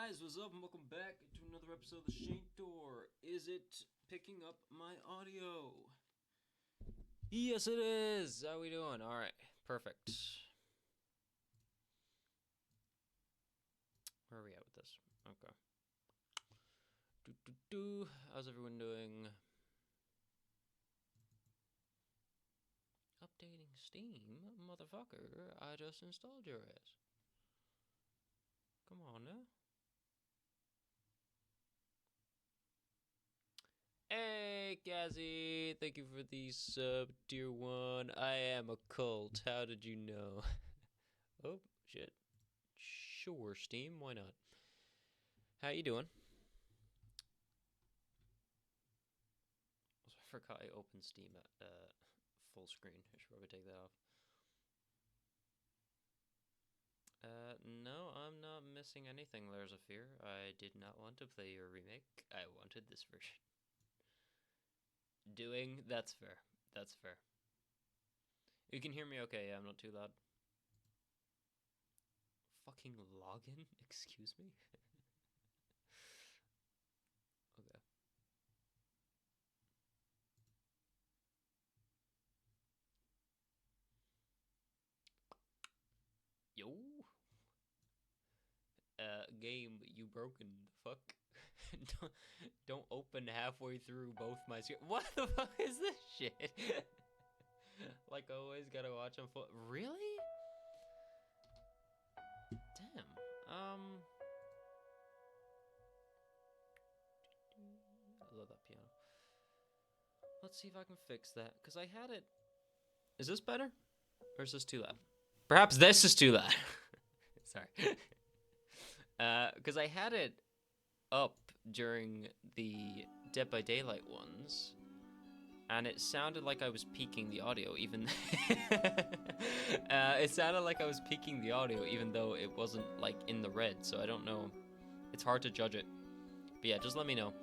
guys, what's up? And welcome back to another episode of the Shane Door. Is it picking up my audio? Yes, it is. How we doing? All right, perfect. Where are we at with this? Okay. How's everyone doing? Updating Steam, motherfucker. I just installed your ass. Come on now. Hey, Gazzy, thank you for the sub, dear one. I am a cult. How did you know? Oh, shit. Sure, Steam, why not? How you doing? I forgot I opened Steam at full screen. I should probably take that off. No, I'm not missing anything, Layers of Fear. I did not want to play your remake. I wanted this version. That's fair. That's fair. You can hear me okay, yeah, I'm not too loud. Fucking login? Excuse me? Okay. Yo! Game, you broken. The fuck? don't open halfway through both my screen. What the fuck is this shit? Like always, gotta watch them full. Really? Damn. I love that piano. Let's see if I can fix that, because I had it. Is this better? Or is this too loud? Perhaps this is too loud. Sorry. Because I had it up during the Dead by Daylight ones, and it sounded like I was peaking the audio, even it sounded like I was peaking the audio, even though it wasn't like in the red. So I don't know. It's hard to judge it. But yeah, just let me know.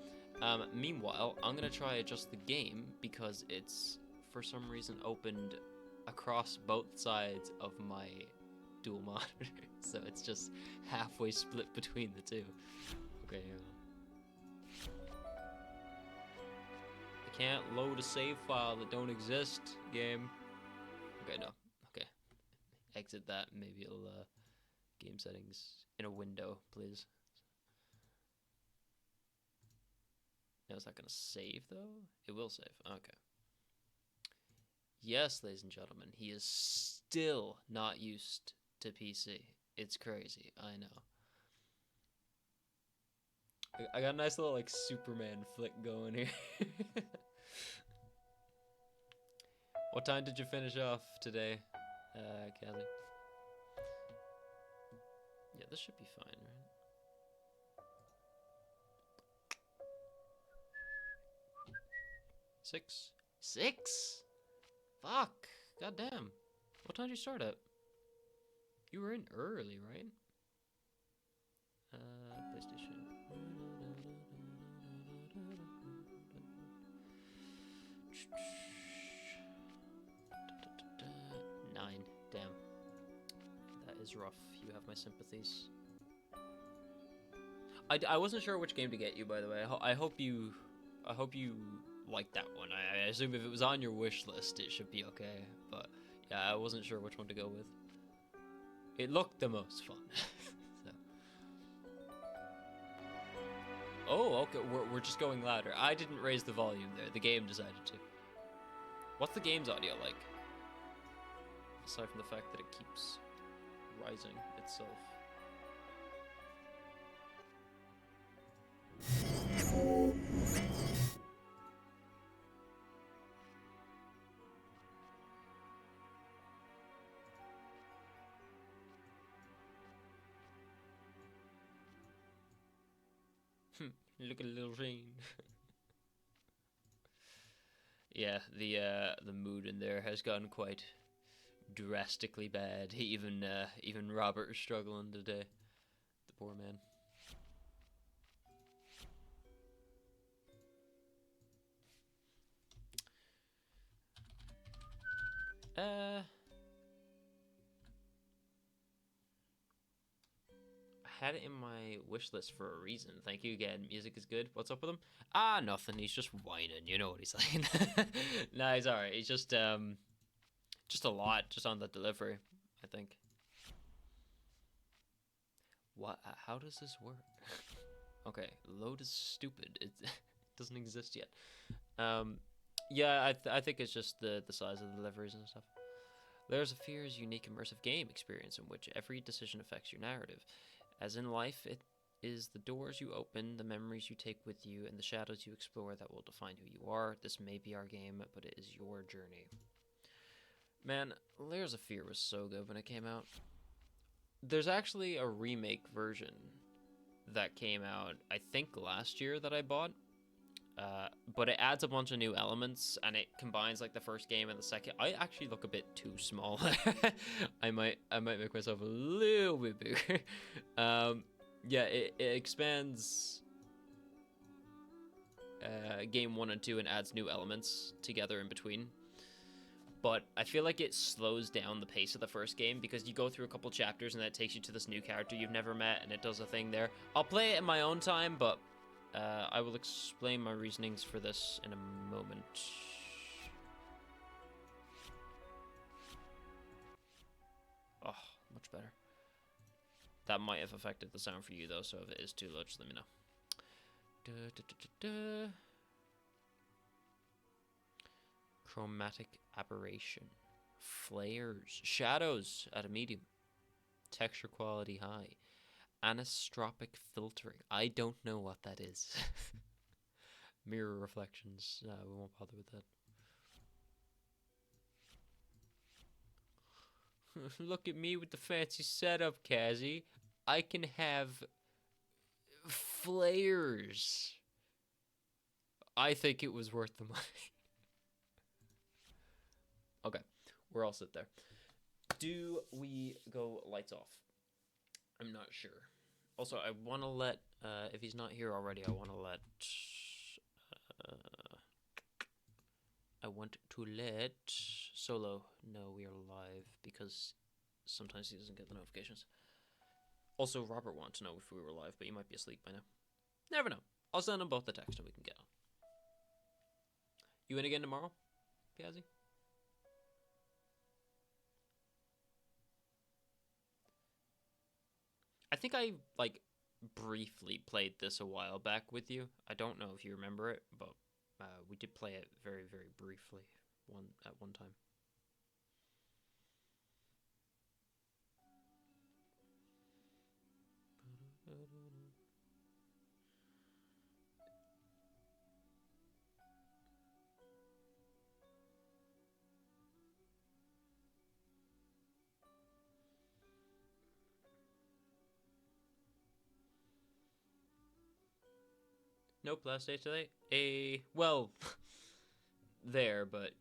Meanwhile, I'm gonna try adjust the game because it's for some reason opened across both sides of my dual monitor, so it's just halfway split between the two. Okay. I can't load a save file that don't exist. Game. Okay, no. Okay. Exit that. Maybe it'll game settings in a window, please. Now, is that gonna save though? It will save. Okay. Yes, ladies and gentlemen, he is still not used to PC. It's crazy. I know. I got a nice little like Superman flick going here. What time did you finish off today, Kelly? Yeah, this should be fine, right? Six? Fuck! Goddamn. What time did you start at? You were in early, right? PlayStation. 9. Damn. That is rough. You have my sympathies. I wasn't sure which game to get you, by the way. I hope you like that one. I assume if it was on your wish list, it should be okay. But yeah, I wasn't sure which one to go with. It looked the most fun. So. Oh, okay. We're just going louder. I didn't raise the volume there. The game decided to. What's the game's audio like? Aside from the fact that it keeps rising itself. Look at little rain. Yeah, the mood in there has gotten quite drastically bad. Even Robert is struggling today. The poor man. had it in my wish list for a reason. Thank you again. Music is good. What's up with him? Ah, nothing. He's just whining. You know what he's like. No, he's alright. He's just a lot just on the delivery, I think. What? How does this work? Okay, load is stupid. It doesn't exist yet. Yeah, I think it's just the size of the deliveries and stuff. Layers of Fear is a unique immersive game experience in which every decision affects your narrative. As in life, it is the doors you open, the memories you take with you, and the shadows you explore that will define who you are. This may be our game, but it is your journey. Man, Layers of Fear was so good when it came out. There's actually a remake version that came out, I think, last year that I bought. But it adds a bunch of new elements, and it combines like the first game and the second. I actually look a bit too small. I might make myself a little bit bigger. Yeah, it expands game 1 and 2 and adds new elements together in between. But I feel like it slows down the pace of the first game because you go through a couple chapters and that takes you to this new character you've never met, and it does a thing there. I'll play it in my own time, but I will explain my reasonings for this in a moment. Oh, much better. That might have affected the sound for you, though, so if it is too low, just let me know. Chromatic aberration. Flares. Shadows at a medium. Texture quality high. Anisotropic filtering. I don't know what that is. Mirror reflections. We won't bother with that. Look at me with the fancy setup, Kazzy. I can have flares. I think it was worth the money. Okay, we're all set there. Do we go lights off? I'm not sure. Also, I want to let, if he's not here already, I want to let Solo know we are live because sometimes he doesn't get the notifications. Also, Robert wants to know if we were live, but he might be asleep by now. Never know. I'll send them both the text and we can get on. You in again tomorrow, Piazzi? I think I, like, briefly played this a while back with you. I don't know if you remember it, but we did play it very, very briefly at one time. Nope, last day today. Well, there, but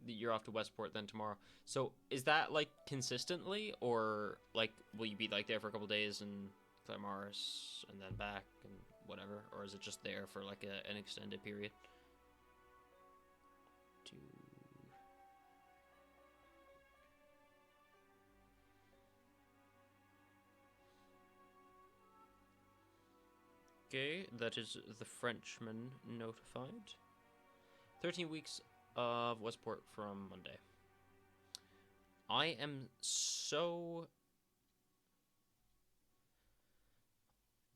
you're off to Westport then tomorrow. So is that like consistently, or like will you be like there for a couple days in Claremorris and then back and whatever, or is it just there for like an extended period? Okay, that is the Frenchman notified. 13 weeks of Westport from Monday. I am so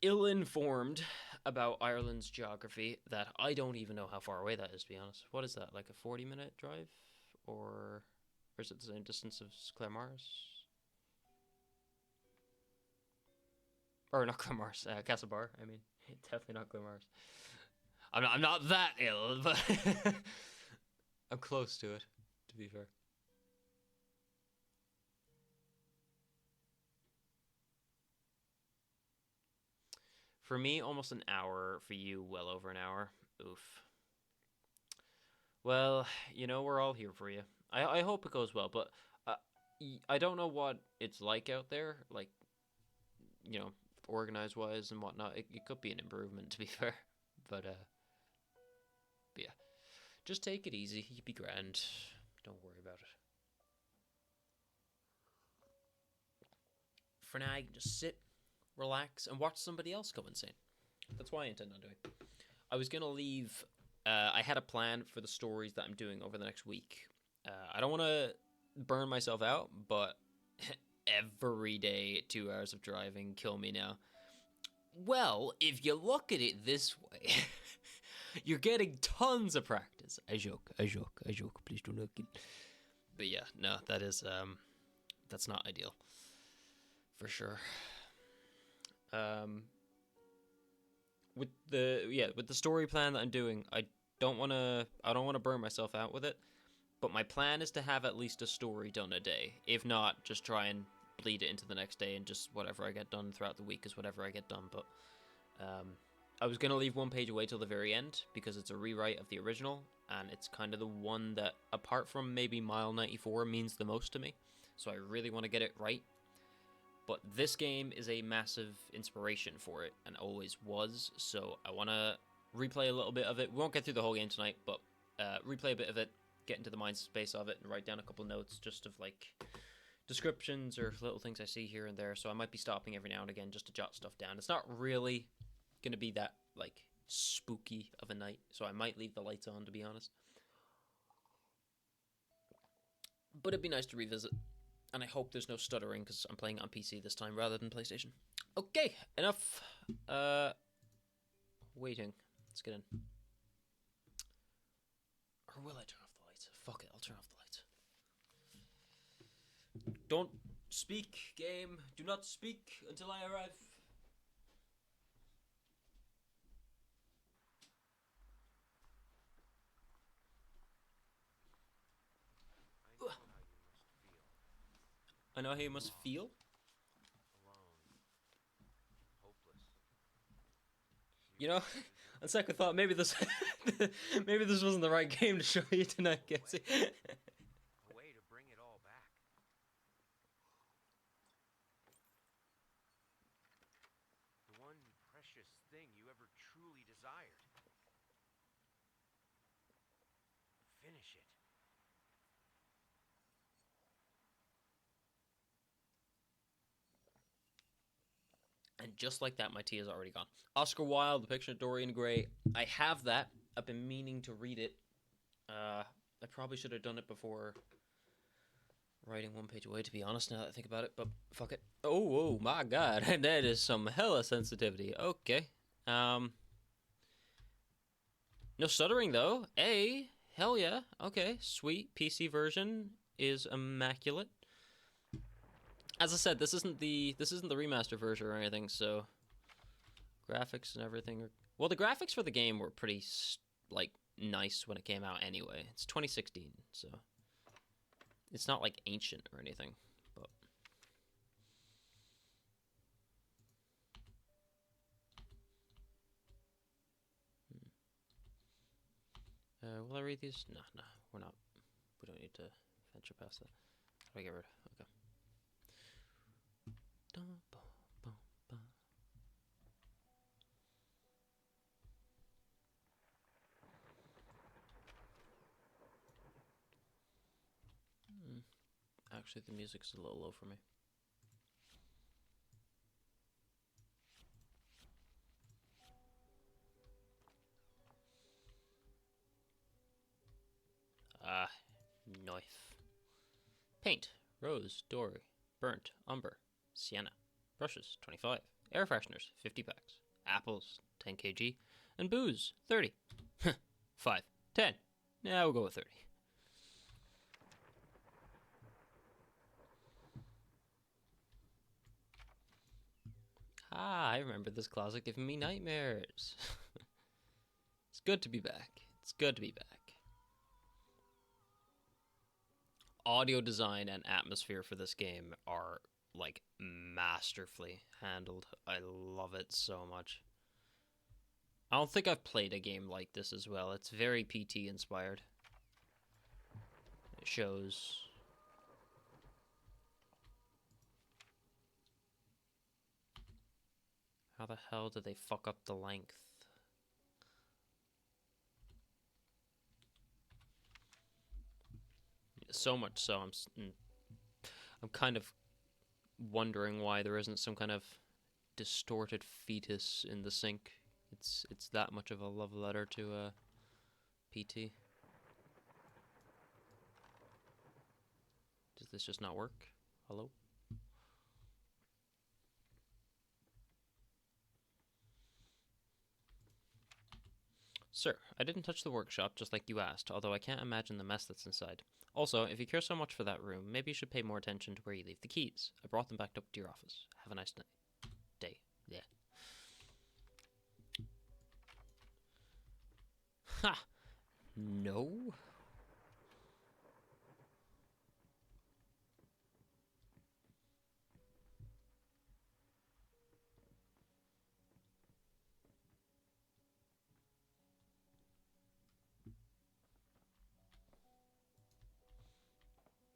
ill-informed about Ireland's geography that I don't even know how far away that is, to be honest. What is that, like a 40-minute drive? Or is it the same distance as Claremorris? Or not Claremorris, Castlebar, I mean. Definitely not Claremorris. I'm not that ill, but I'm close to it, to be fair. For me, almost an hour. For you, well over an hour. Oof. Well, you know, we're all here for you. I hope it goes well, but I don't know what it's like out there, like, you know, organized-wise and whatnot. It could be an improvement, to be fair. But yeah. Just take it easy. You'll be grand. Don't worry about it. for now, I can just sit, relax, and watch somebody else go insane. That's what I intend on doing. I was going to leave... I had a plan for the stories that I'm doing over the next week. I don't want to burn myself out, but every day, 2 hours of driving, kill me now. Well, if you look at it this way, you're getting tons of practice. I joke. Please do not get... But yeah, no, that is, that's not ideal. For sure. With the story plan that I'm doing, I don't want to burn myself out with it, but my plan is to have at least a story done a day. If not, just try and bleed it into the next day, and just whatever I get done throughout the week is whatever I get done. But I was going to leave one page away till the very end because it's a rewrite of the original, and it's kind of the one that, apart from maybe Mile 94, means the most to me. So I really want to get it right. But this game is a massive inspiration for it, and always was, so I want to replay a little bit of it. We won't get through the whole game tonight, but replay a bit of it, get into the mind space of it, and write down a couple notes just of, like, descriptions or little things I see here and there. So I might be stopping every now and again just to jot stuff down. It's not really going to be that, like, spooky of a night, so I might leave the lights on, to be honest. But it'd be nice to revisit. And I hope there's no stuttering, because I'm playing it on PC this time rather than PlayStation. Okay, enough waiting. Let's get in. Or will I turn off the lights? Fuck it, I'll turn off the lights. Don't speak, game. Do not speak until I arrive. I know how you must feel. You know, on second thought, maybe this wasn't the right game to show you tonight, Casey. A way to bring it all back. The one precious thing you ever truly desired. Finish it. And just like that, my tea is already gone. Oscar Wilde, The Picture of Dorian Gray. I have that. I've been meaning to read it. I probably should have done it before writing one page away, to be honest, now that I think about it. But fuck it. Oh my god. That is some hella sensitivity. Okay. No stuttering, though. Hell yeah. Okay. Sweet. PC version is immaculate. As I said, this isn't the remaster version or anything, so graphics and everything are... Well, the graphics for the game were pretty, like, nice when it came out anyway. It's 2016, so it's not, like, ancient or anything, but... Will I read these? No, we're not. We don't need to venture past that. How do I get rid? Okay. Actually, the music's a little low for me. Knife. Paint. Rose. Dory. Burnt. Umber. Sienna. Brushes. 25. Air fresheners. 50 packs. Apples. 10 kg. And booze. 30. 5. 10. Yeah, we'll go with 30. I remember this closet giving me nightmares. It's good to be back. It's good to be back. Audio design and atmosphere for this game are, like, masterfully handled. I love it so much. I don't think I've played a game like this as well. It's very PT inspired. It shows. How the hell did they fuck up the length? So much so, I'm kind of wondering why there isn't some kind of distorted fetus in the sink. It's that much of a love letter to PT. Does this just not work? Hello? Sir, I didn't touch the workshop just like you asked, although I can't imagine the mess that's inside. Also, if you care so much for that room, maybe you should pay more attention to where you leave the keys. I brought them back up to your office. Have a nice night. Day. Yeah. Ha! No?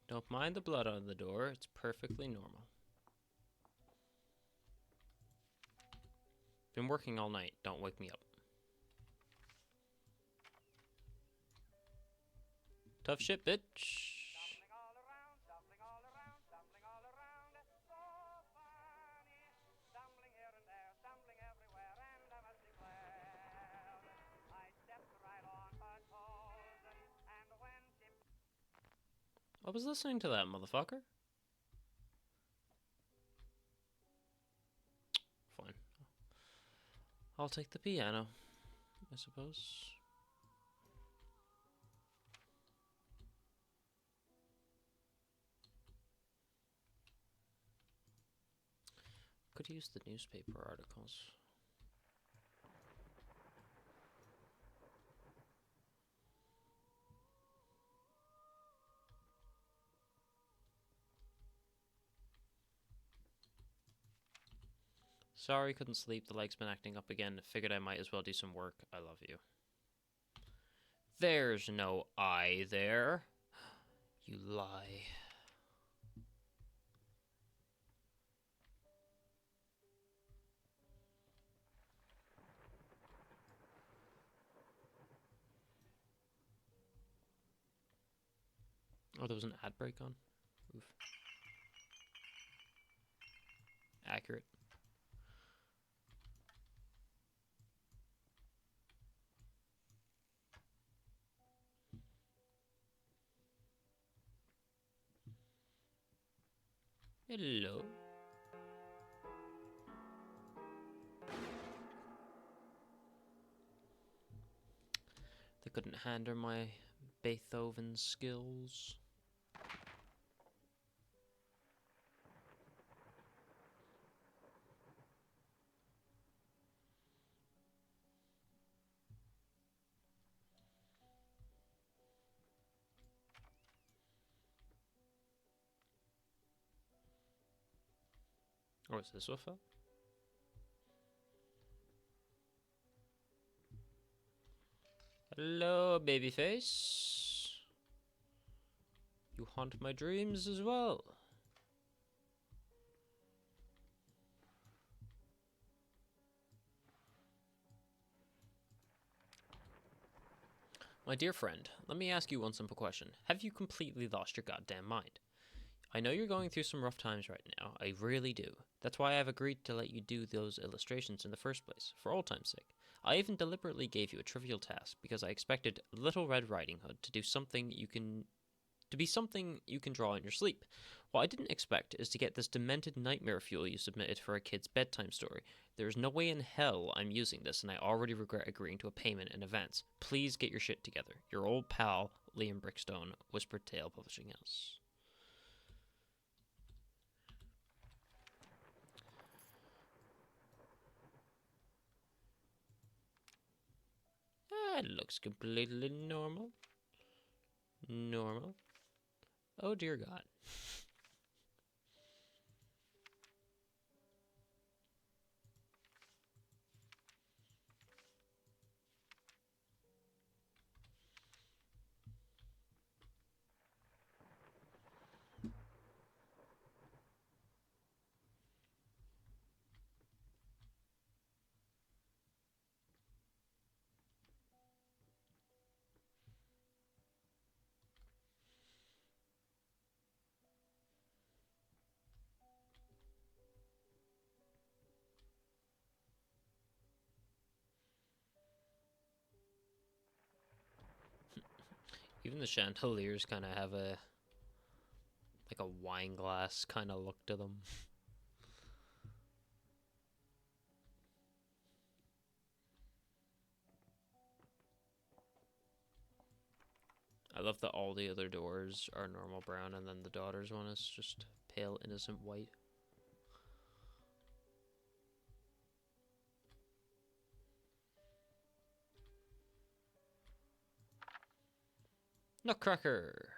Don't mind the blood on the door. It's perfectly normal. Been working all night. Don't wake me up. Tough shit, bitch. I was listening to that, motherfucker. Fine. I'll take the piano, I suppose. Could use the newspaper articles. Sorry, couldn't sleep. The leg's been acting up again. Figured I might as well do some work. I love you. There's no I there. You lie. Oh, there was an ad break on? Oof. Accurate. Hello. They couldn't handle my Beethoven skills. Oh, is this what fell? Hello, babyface. You haunt my dreams as well. My dear friend, let me ask you one simple question. Have you completely lost your goddamn mind? I know you're going through some rough times right now. I really do. That's why I've agreed to let you do those illustrations in the first place, for old time's sake. I even deliberately gave you a trivial task because I expected Little Red Riding Hood to be something you can draw in your sleep. What I didn't expect is to get this demented nightmare fuel you submitted for a kid's bedtime story. There is no way in hell I'm using this, and I already regret agreeing to a payment in advance. Please get your shit together. Your old pal, Liam Brickstone, Whispered Tale Publishing House. That looks completely normal. Normal. Oh dear God. Even the chandeliers kind of have a like a wine glass kind of look to them. I love that all the other doors are normal brown and then the daughter's one is just pale innocent white. Nutcracker!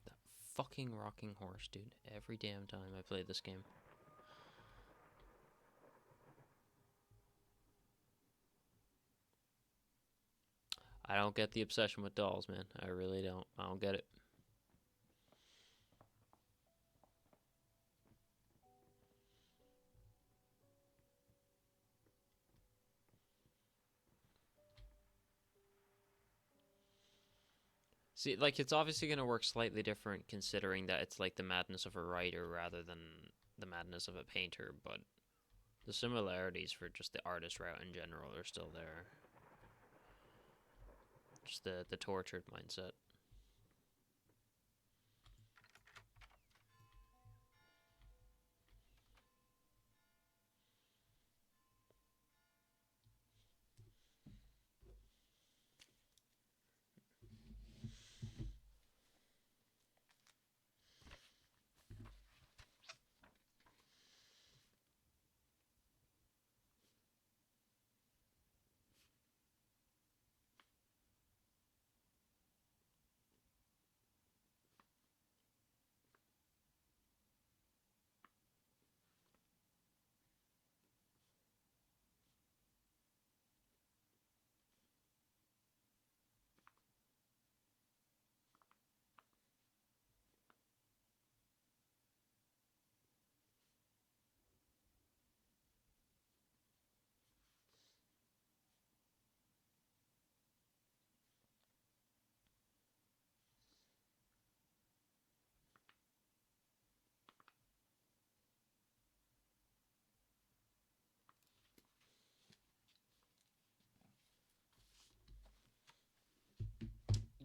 That fucking rocking horse, dude. Every damn time I play this game. I don't get the obsession with dolls, man. I really don't. I don't get it. See, like, it's obviously going to work slightly different considering that it's like the madness of a writer rather than the madness of a painter, but the similarities for just the artist route in general are still there. Just the tortured mindset.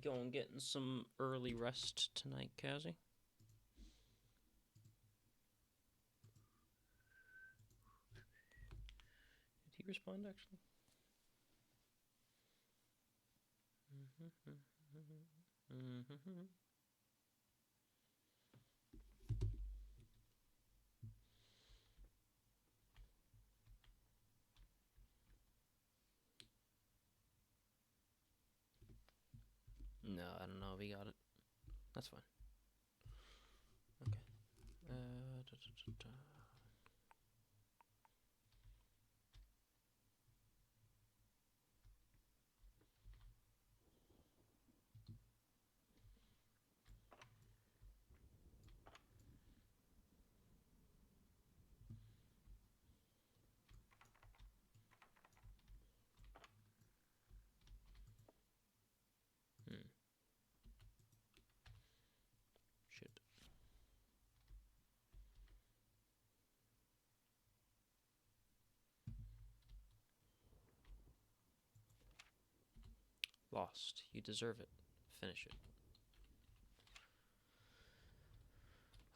Going getting some early rest tonight, Kazi? Did he respond actually? No, I don't know if he got it. That's fine. Okay. Shit. Lost. You deserve it. Finish it.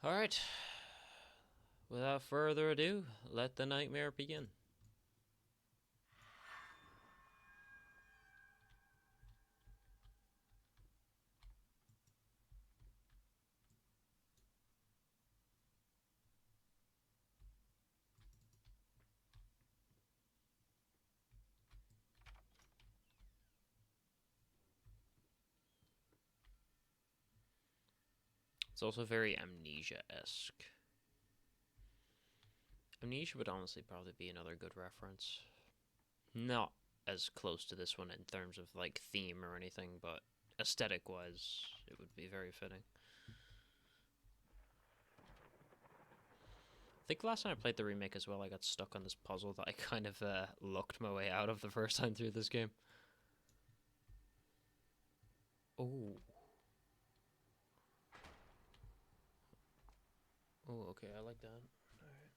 Alright. Without further ado, let the nightmare begin. It's also very Amnesia-esque. Amnesia would honestly probably be another good reference. Not as close to this one in terms of like theme or anything, but aesthetic wise, it would be very fitting. I think last time I played the remake as well, I got stuck on this puzzle that I kind of looked my way out of the first time through this game. Oh. Oh, okay, I like that. Alright.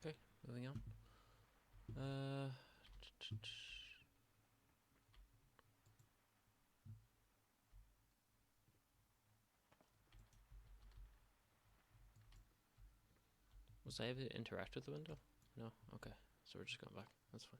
Okay, moving on. Was I able to interact with the window? No? Okay. So we're just going back. That's fine.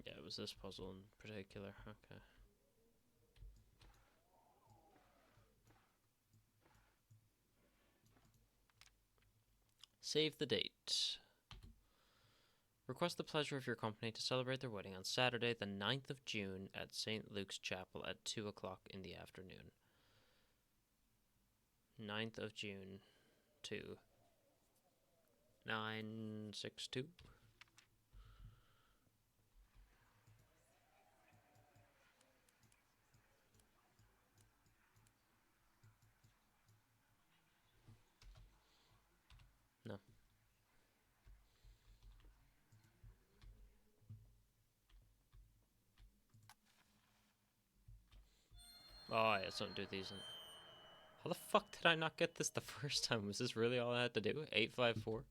Yeah, it was this puzzle in particular. Okay. Save the date. Request the pleasure of your company to celebrate their wedding on Saturday, the 9th of June at St. Luke's Chapel at 2 o'clock in the afternoon. 9th of June to 962. No. Oh, yeah, don't do these. How the fuck did I not get this the first time? Was this really all I had to do? 854?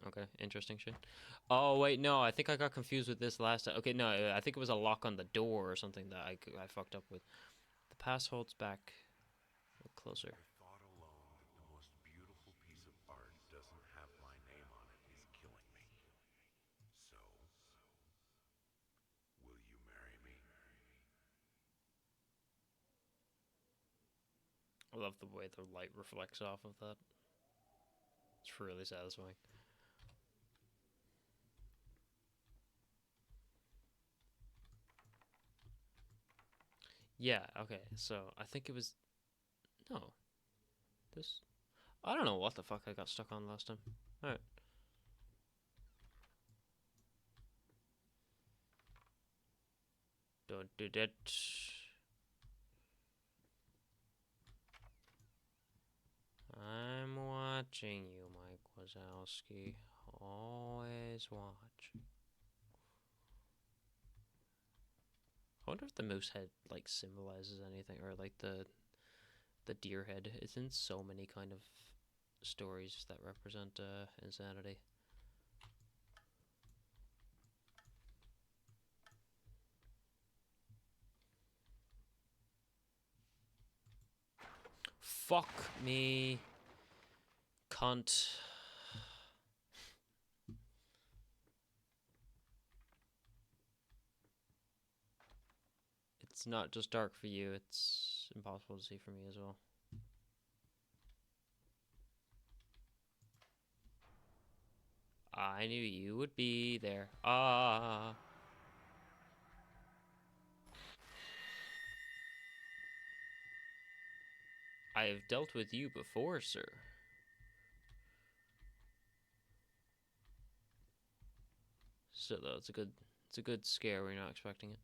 Okay, interesting shit. Oh, wait, no, I think I got confused with this last time. Okay, no, I think it was a lock on the door or something that I fucked up with. The pass holds back. Look closer. The thought alone that the most beautiful piece of art doesn't have my name on it is killing me. So, will you marry me? I love the way the light reflects off of that. It's really satisfying. Yeah, okay, so I think it was... No. This... I don't know what the fuck I got stuck on last time. Alright. Don't do that. I'm watching you, Mike Wazowski. Always watch. I wonder if the moose head like symbolizes anything, or like the deer head. It's in so many kind of stories that represent insanity. Fuck me, cunt. It's not just dark for you, it's impossible to see for me as well. I knew you would be there. Ah. I have dealt with you before, sir. So though, it's a good scare when you're not expecting it.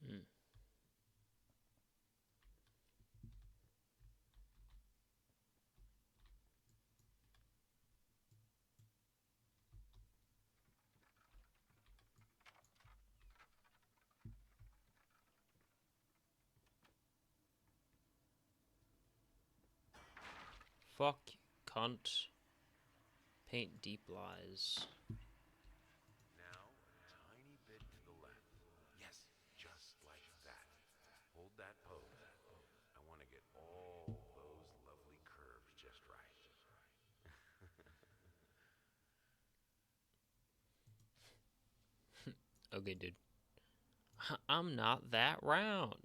Mm. Fuck, cunt. Paint deep lies. Now, a tiny bit to the left. Yes, just like that. Hold that pose. I want to get all those lovely curves just right. Okay, dude. I'm not that round.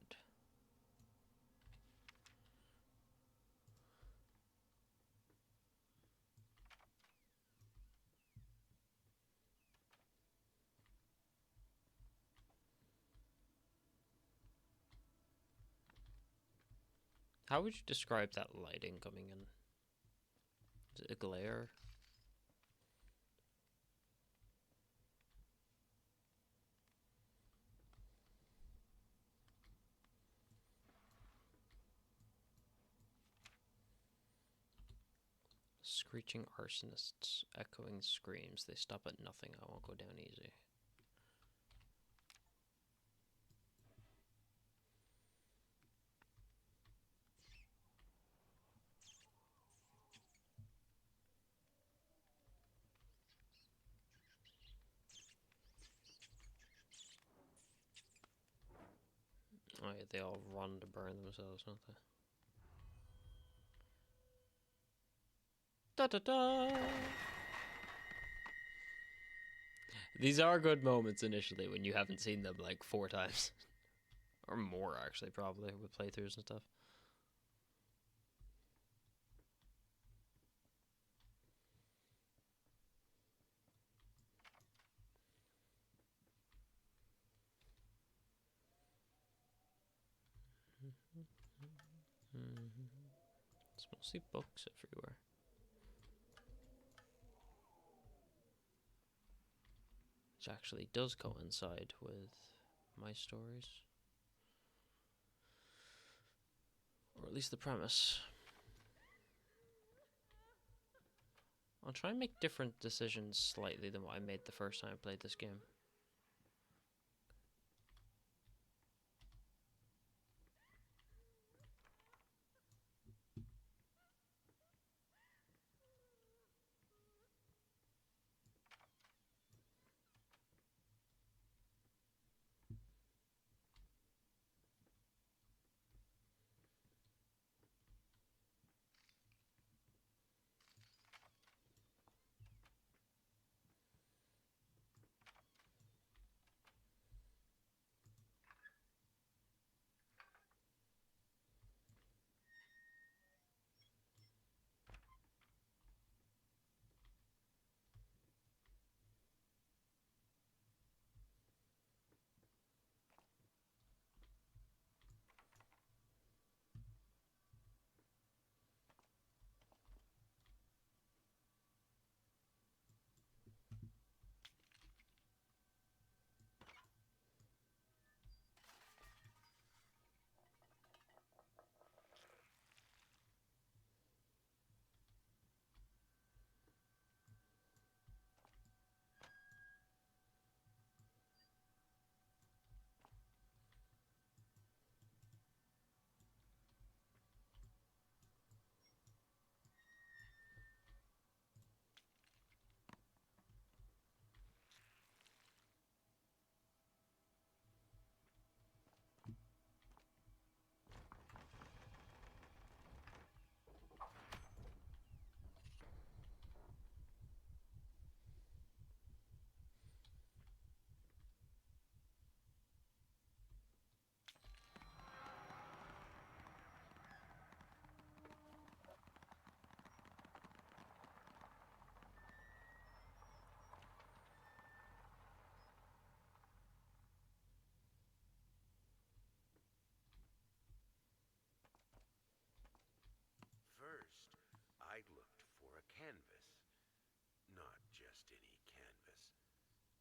How would you describe that lighting coming in? Is it a glare? Screeching arsonists, echoing screams. They stop at nothing. I won't go down easy. Oh yeah, they all run to burn themselves, don't they? Da da da! These are good moments initially when you haven't seen them like 4 times. Or more, actually, probably, with playthroughs and stuff. It's mostly books everywhere. Which actually does coincide with my stories. Or at least the premise. I'll try and make different decisions slightly than what I made the first time I played this game.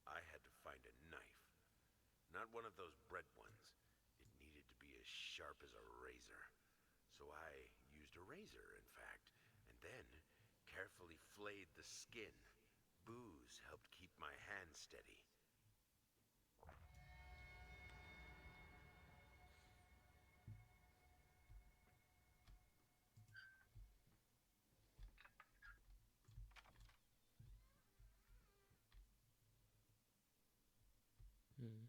I had to find a knife. Not one of those bread ones. It needed to be as sharp as a razor. So I used a razor, in fact, and then carefully flayed the skin. Booze helped keep my hand steady. Hmm.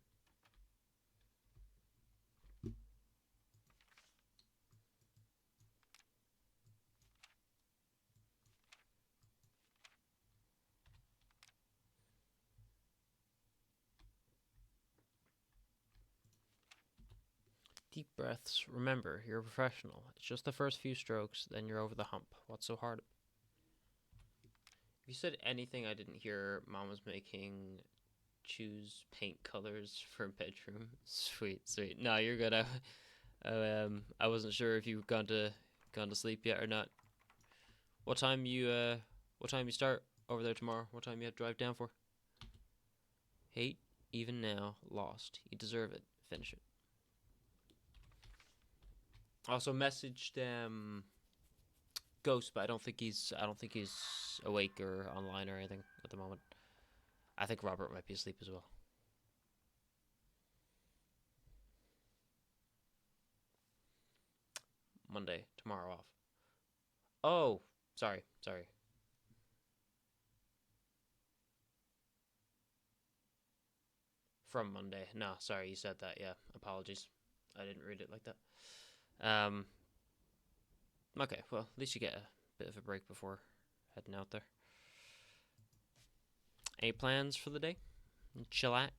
Deep breaths. Remember, you're a professional. It's just the first few strokes, then you're over the hump. What's so hard? If you said anything I didn't hear, Mom was making choose paint colors for bedroom. Sweet, sweet. No, you're good. I wasn't sure if you've gone to sleep yet or not. What time you start over there tomorrow? What time you have to drive down for? 8, even now, lost. You deserve it. Finish it. Also messaged Ghost, but I don't think he's awake or online or anything at the moment. I think Robert might be asleep as well. Monday, tomorrow off. Oh, sorry. From Monday. No, sorry, you said that. Yeah, apologies. I didn't read it like that. Um, okay, well, at least you get a bit of a break before heading out there. Any plans for the day? Chillax.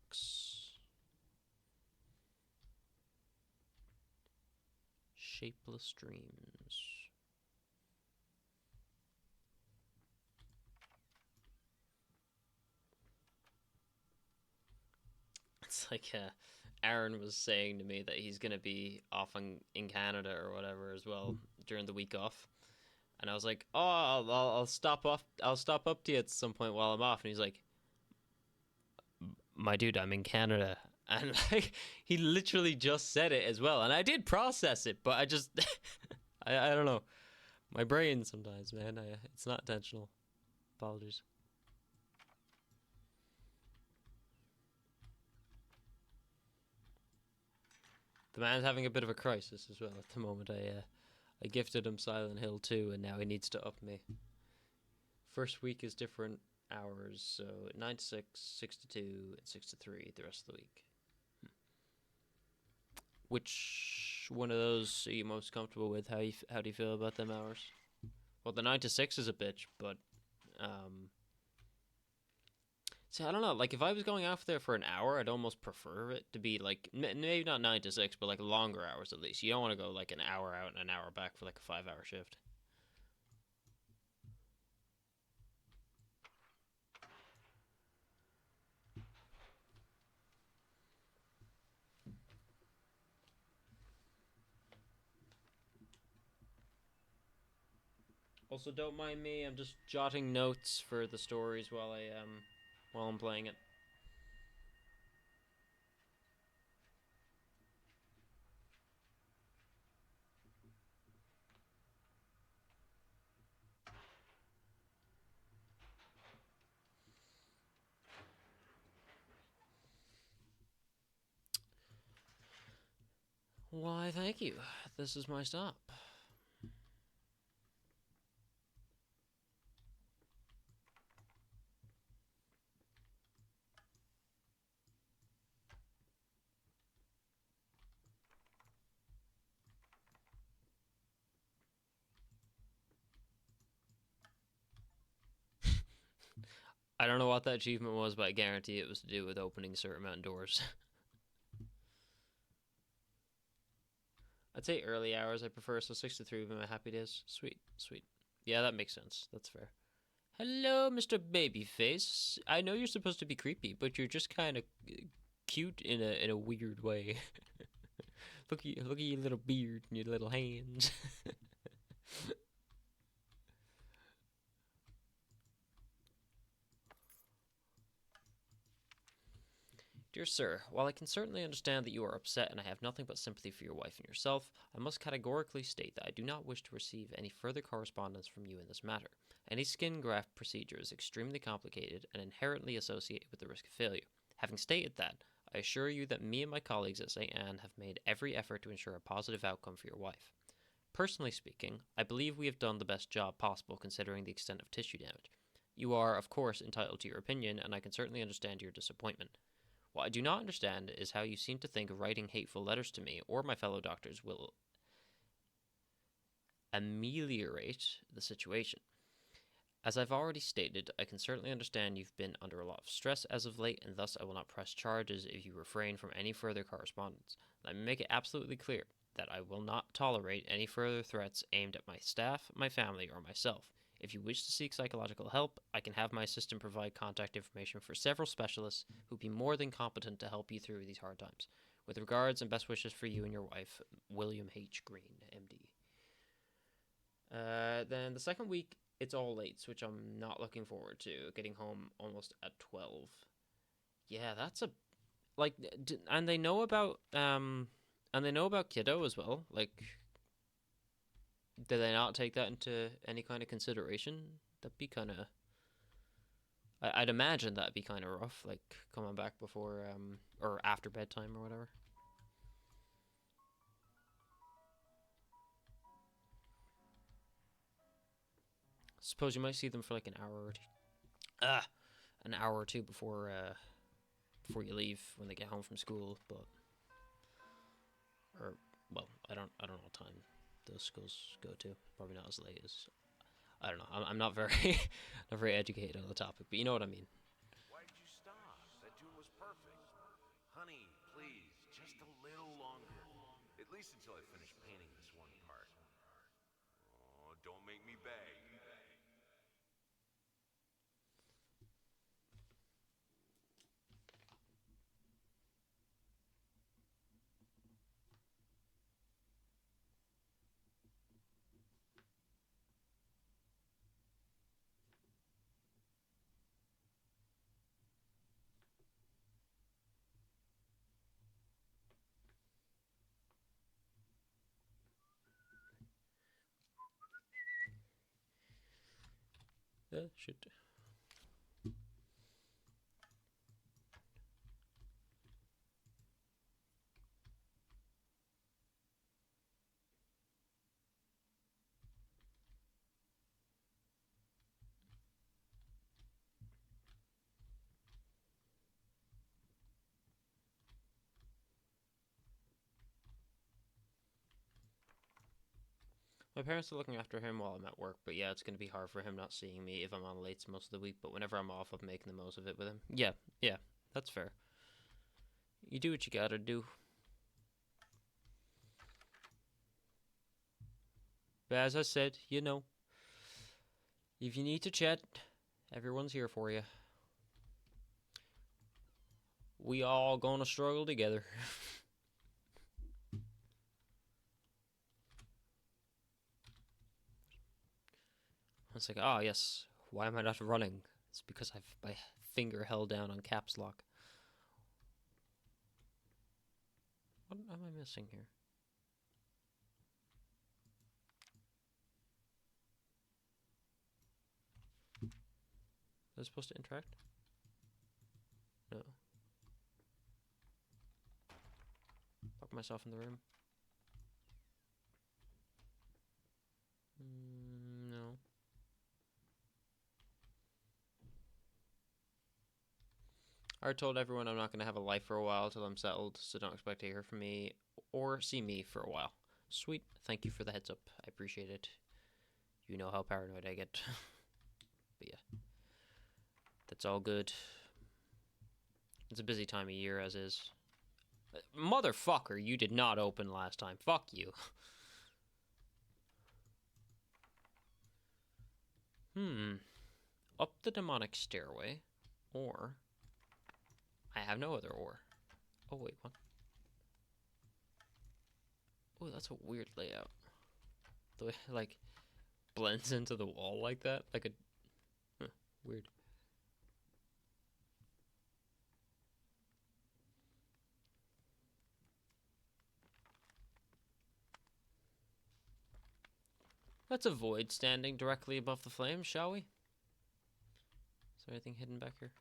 Shapeless dreams. It's like Aaron was saying to me that he's gonna be off in Canada or whatever as well during the week off, and I was like, "Oh, I'll stop off. I'll stop up to you at some point while I'm off." And he's like, "My dude, I'm in Canada," and like he literally just said it as well, and I did process it, but I just I don't know, my brain sometimes, man. It's not intentional. Apologies. The man's having a bit of a crisis as well at the moment. I gifted him Silent Hill 2, and now he needs to up me. First week is different hours, so 9 to 6, 6 to 2, and 6 to 3 the rest of the week. Which one of those are you most comfortable with? How do you feel about them hours? Well, the 9 to 6 is a bitch, but um, see, I don't know. Like, if I was going out there for an hour, I'd almost prefer it to be like maybe not 9 to 6, but like longer hours at least. You don't want to go like an hour out and an hour back for like a 5-hour shift. Also, don't mind me. I'm just jotting notes for the stories while I'm playing it. Why, thank you. This is my stop. I don't know what that achievement was, but I guarantee it was to do with opening a certain amount of doors. I'd say early hours I prefer, so 6 to 3 would be my happy days. Sweet, sweet. Yeah, that makes sense. That's fair. Hello, Mr. Babyface. I know you're supposed to be creepy, but you're just kind of cute in a weird way. Look at your little beard and your little hands. Dear sir, while I can certainly understand that you are upset and I have nothing but sympathy for your wife and yourself, I must categorically state that I do not wish to receive any further correspondence from you in this matter. Any skin graft procedure is extremely complicated and inherently associated with the risk of failure. Having stated that, I assure you that me and my colleagues at St. Anne have made every effort to ensure a positive outcome for your wife. Personally speaking, I believe we have done the best job possible considering the extent of tissue damage. You are, of course, entitled to your opinion, and I can certainly understand your disappointment. What I do not understand is how you seem to think writing hateful letters to me or my fellow doctors will ameliorate the situation. As I've already stated, I can certainly understand you've been under a lot of stress as of late, and thus I will not press charges if you refrain from any further correspondence. Let me make it absolutely clear that I will not tolerate any further threats aimed at my staff, my family, or myself. If you wish to seek psychological help, I can have my assistant provide contact information for several specialists who'd be more than competent to help you through these hard times. With regards and best wishes for you and your wife, William H. Green, MD. Then the second week, it's all late, which I'm not looking forward to. Getting home almost at 12. Yeah, that's a like, and they know about kiddo as well. Like, did they not take that into any kind of consideration? That'd be kind of. I'd imagine that'd be kind of rough, like coming back before or after bedtime or whatever. Suppose you might see them for like an hour or two before you leave when they get home from school, but I don't know what time those schools go to. Probably not as late as I don't know. I'm not very not very educated on the topic, but you know what I mean. Why did you stop? That tune was perfect. Honey, please, just a little longer. At least until I finish painting this one part. Oh, don't make me beg. Shit. My parents are looking after him while I'm at work, but yeah, it's going to be hard for him not seeing me if I'm on late most of the week, but whenever I'm off, I'm making the most of it with him. Yeah, that's fair. You do what you gotta do. But as I said, you know, if you need to chat, everyone's here for you. We all gonna struggle together. It's like, oh yes, why am I not running? It's because I've my finger held down on caps lock. What am I missing here? Is I supposed to interact? No. Lock myself in the room. No. I already told everyone I'm not going to have a life for a while till I'm settled, so don't expect to hear from me or see me for a while. Sweet. Thank you for the heads up. I appreciate it. You know how paranoid I get. But yeah. That's all good. It's a busy time of year, as is. Motherfucker, you did not open last time. Fuck you. Up the demonic stairway, or I have no other or. Oh wait, what? Oh, that's a weird layout. The way it, like, blends into the wall like that, like a weird. Let's avoid standing directly above the flames, shall we? Is there anything hidden back here?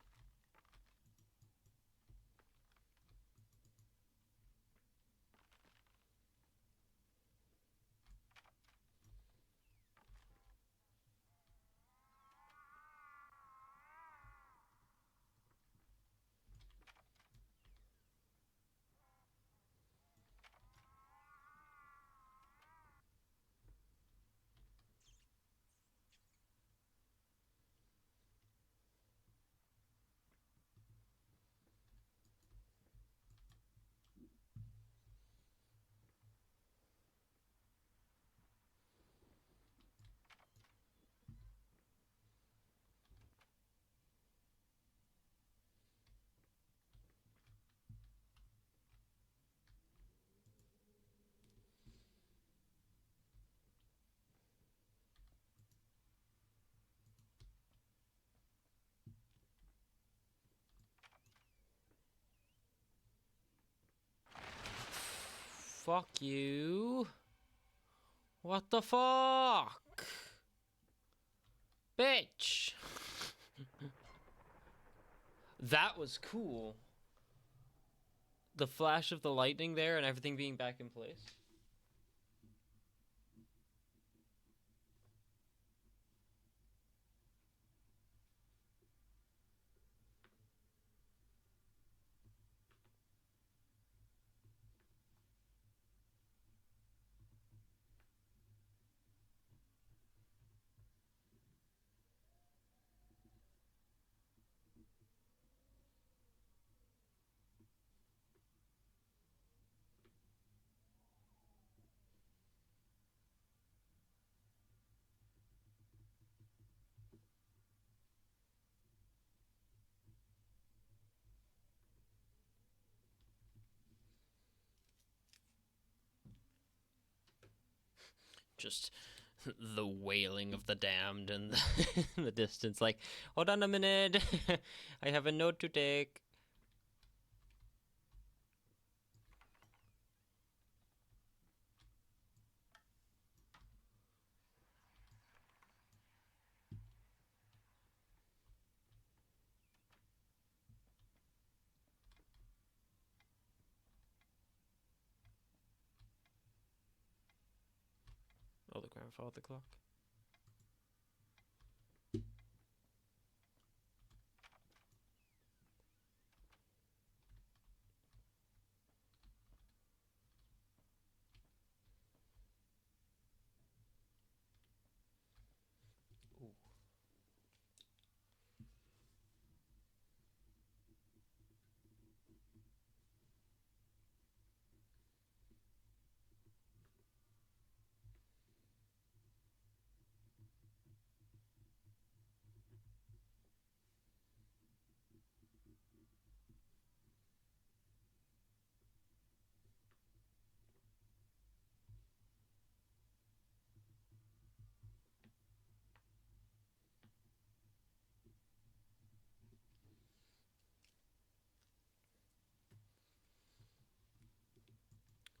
Fuck you. What the fuck? Bitch! That was cool. The flash of the lightning there and everything being back in place. Just the wailing of the damned in the distance. Like, hold on a minute. I have a note to take. Oh, the grandfather clock. Ooh.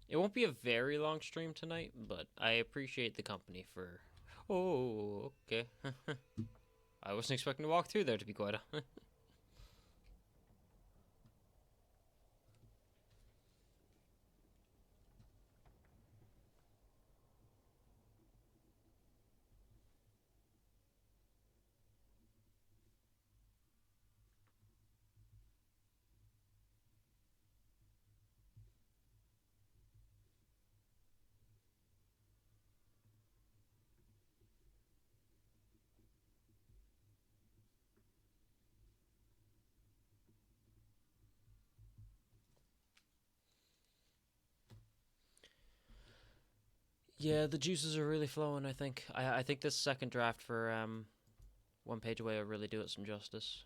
It won't be a very long stream tonight, but I appreciate the company for... Oh, okay. I wasn't expecting to walk through there, to be quite honest. Yeah, the juices are really flowing, I think. I think this second draft for One Page Away will really do it some justice.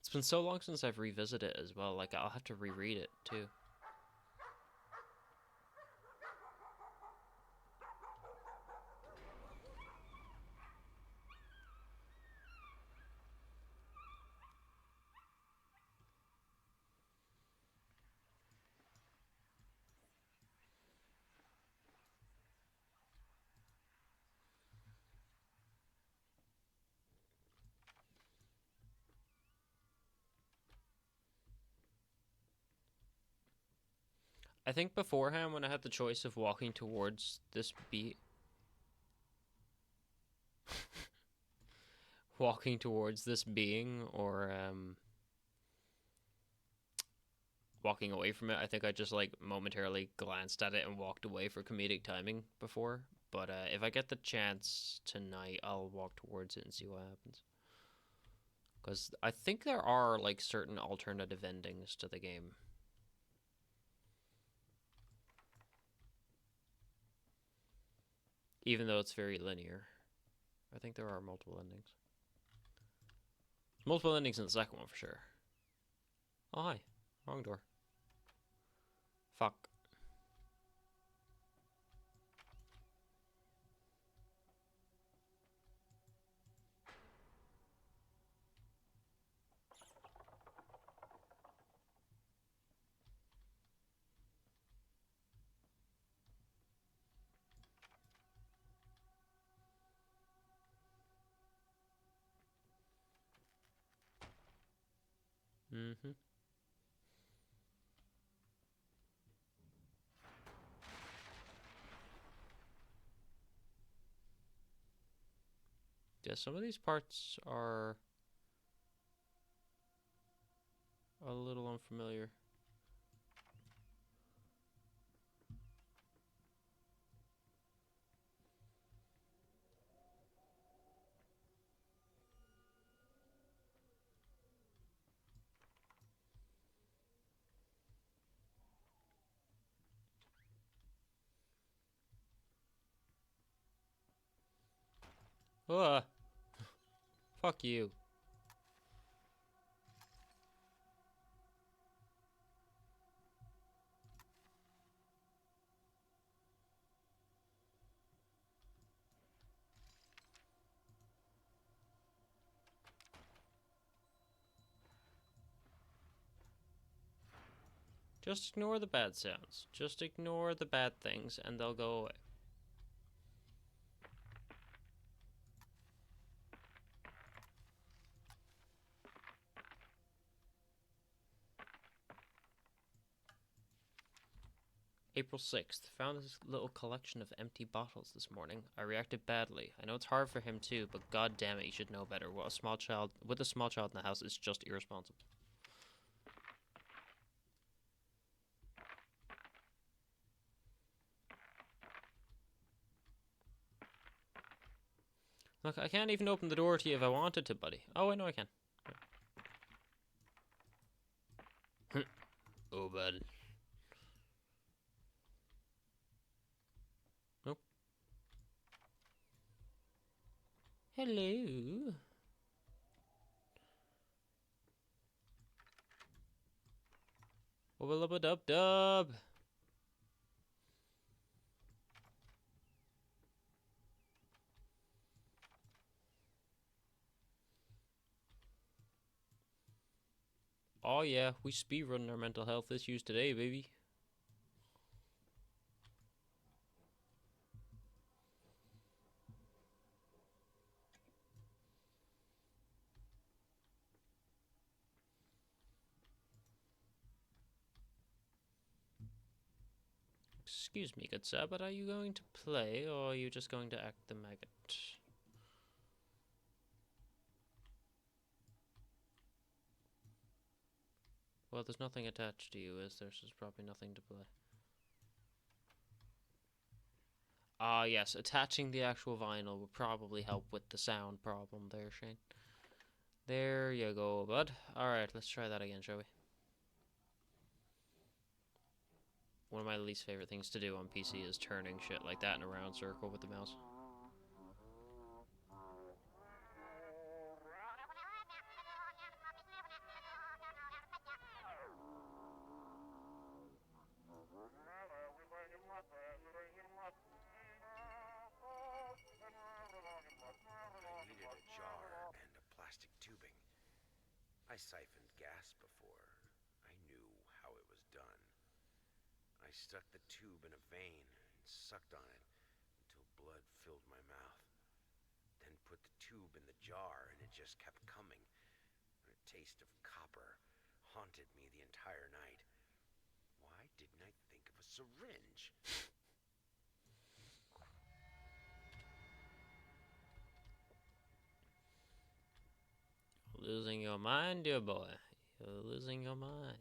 It's been so long since I've revisited it as well. Like, I'll have to reread it, too. I think beforehand when I had the choice of walking towards this walking towards this being or walking away from it, I think I just like momentarily glanced at it and walked away for comedic timing before. But if I get the chance tonight, I'll walk towards it and see what happens. Because I think there are like certain alternative endings to the game. Even though it's very linear. I think there are multiple endings. There's multiple endings in the second one for sure. Oh, hi. Wrong door. Fuck. Mm-hmm. Yeah, some of these parts are a little unfamiliar. Ah, fuck you. Just ignore the bad sounds. Just ignore the bad things and they'll go away. April 6th. Found this little collection of empty bottles this morning. I reacted badly. I know it's hard for him too, but god damn it, he should know better. With a small child in the house, it's just irresponsible. Look, I can't even open the door to you if I wanted to, buddy. Oh, I know I can. Oh, bud. Nope. Hello. Wubba dub dub. Oh yeah, we speedrun our mental health issues today, baby. Excuse me, good sir, but are you going to play, or are you just going to act the maggot? Well, there's nothing attached to you, is there? So there's probably nothing to play. Ah, yes, attaching the actual vinyl would probably help with the sound problem there, Shane. There you go, bud. Alright, let's try that again, shall we? One of my least favorite things to do on PC is turning shit like that in a round circle with the mouse. I needed a jar and a plastic tubing. I siphoned gas before. I knew how it was done. I stuck the tube in a vein and sucked on it until blood filled my mouth. Then put the tube in the jar and it just kept coming. A taste of copper haunted me the entire night. Why didn't I think of a syringe. Losing your mind, dear boy. You're losing your mind.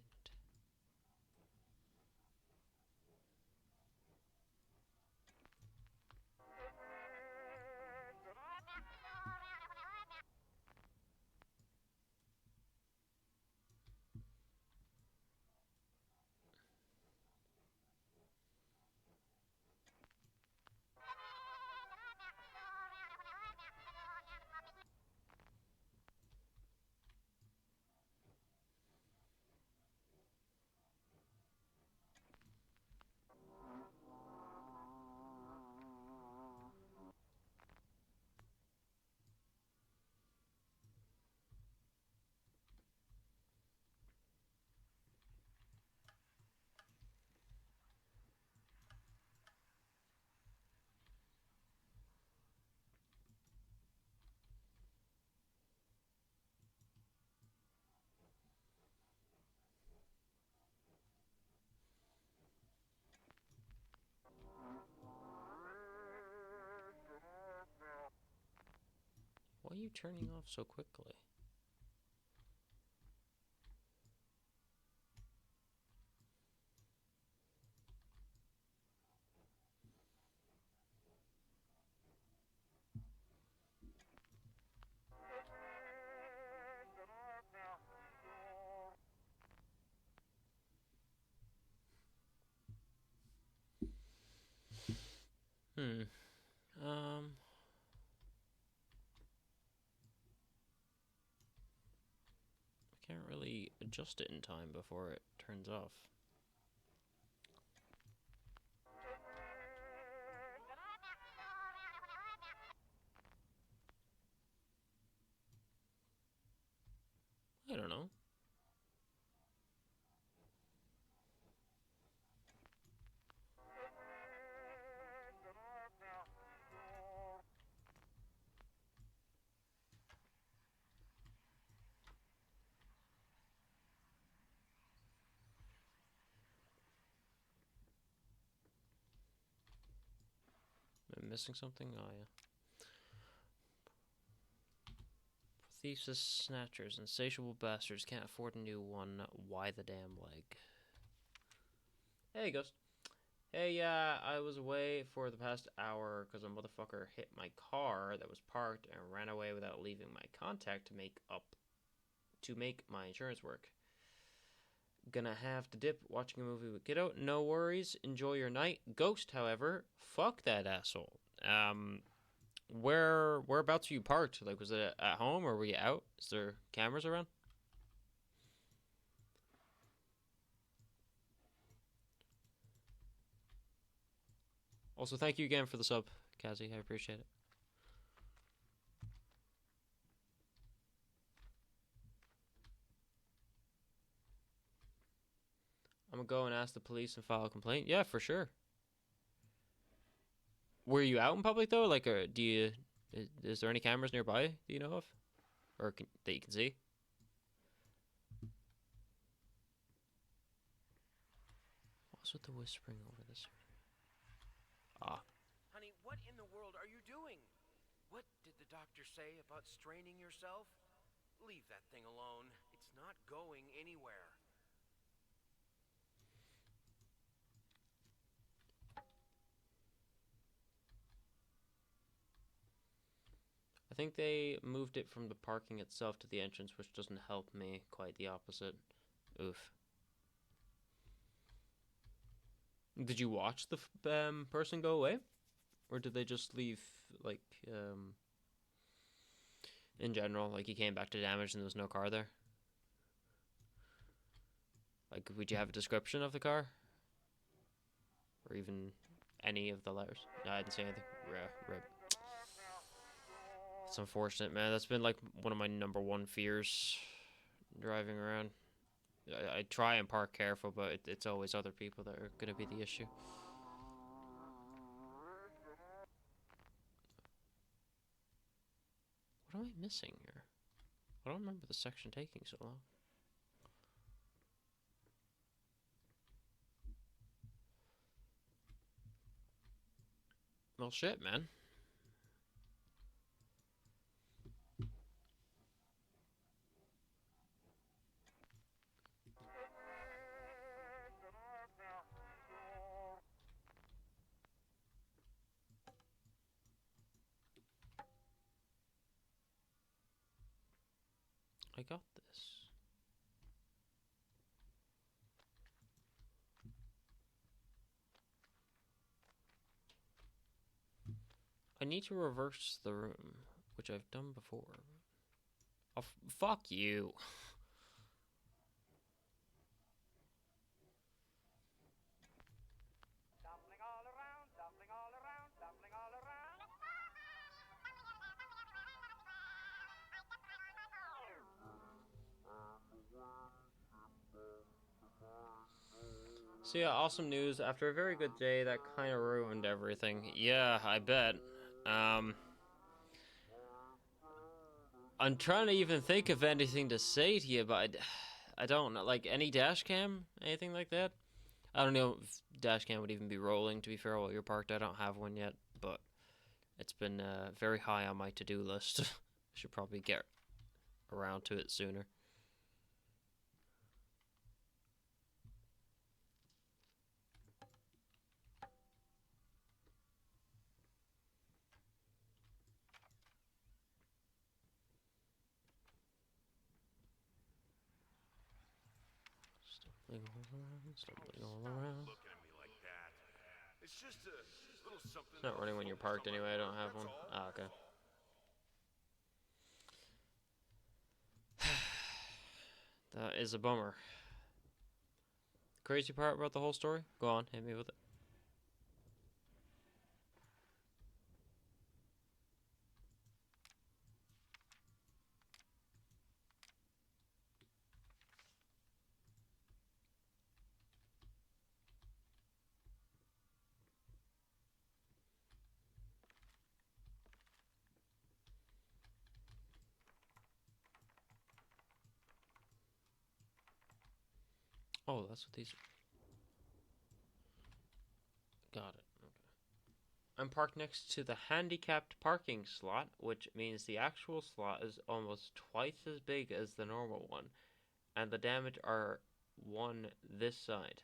Why are you turning off so quickly? I can't really adjust it in time before it turns off. I don't know. Am I missing something? Oh, yeah. Thieves, snatchers, insatiable bastards can't afford a new one. Why the damn leg? Hey, Ghost. Hey, I was away for the past hour because a motherfucker hit my car that was parked and ran away without leaving my contact to make my insurance work. Gonna have to dip watching a movie with Kiddo. No worries. Enjoy your night. Ghost, however, fuck that asshole. Whereabouts are you parked? Like, was it at home or were you out? Is there cameras around? Also, thank you again for the sub, Kazi. I appreciate it. I'm gonna go and ask the police and file a complaint. Yeah, for sure. Were you out in public though? Like, is there any cameras nearby that you know of, or that you can see? What's with the whispering over this? Ah. Honey, what in the world are you doing? What did the doctor say about straining yourself? Leave that thing alone. It's not going anywhere. I think they moved it from the parking itself to the entrance, which doesn't help me. Quite the opposite. Oof. Did you watch the person go away? Or did they just leave, like, in general? Like, he came back to damage and there was no car there? Like, would you have a description of the car? Or even any of the letters? No, I didn't say anything. Rip. It's unfortunate, man. That's been, like, one of my #1 fears driving around. I try and park careful, but it's always other people that are going to be the issue. What am I missing here? I don't remember the section taking so long. Well, shit, man. I got this. I need to reverse the room, which I've done before. Oh, fuck you. So yeah, awesome news. After a very good day, that kind of ruined everything. Yeah, I bet. I'm trying to even think of anything to say to you, but I don't know. Like, any dash cam? Anything like that? I don't know if dash cam would even be rolling, to be fair, while you're parked. I don't have one yet, but it's been very high on my to-do list. Should probably get around to it sooner. Stumbling all around. Looking at me like that. It's just a little something. It's not running when you're parked anyway. I don't have one. Ah, okay. That is a bummer. The crazy part about the whole story? Go on, hit me with it. Oh, that's what these are. Got it. Okay. I'm parked next to the handicapped parking slot, which means the actual slot is almost twice as big as the normal one, and the damage are one this side.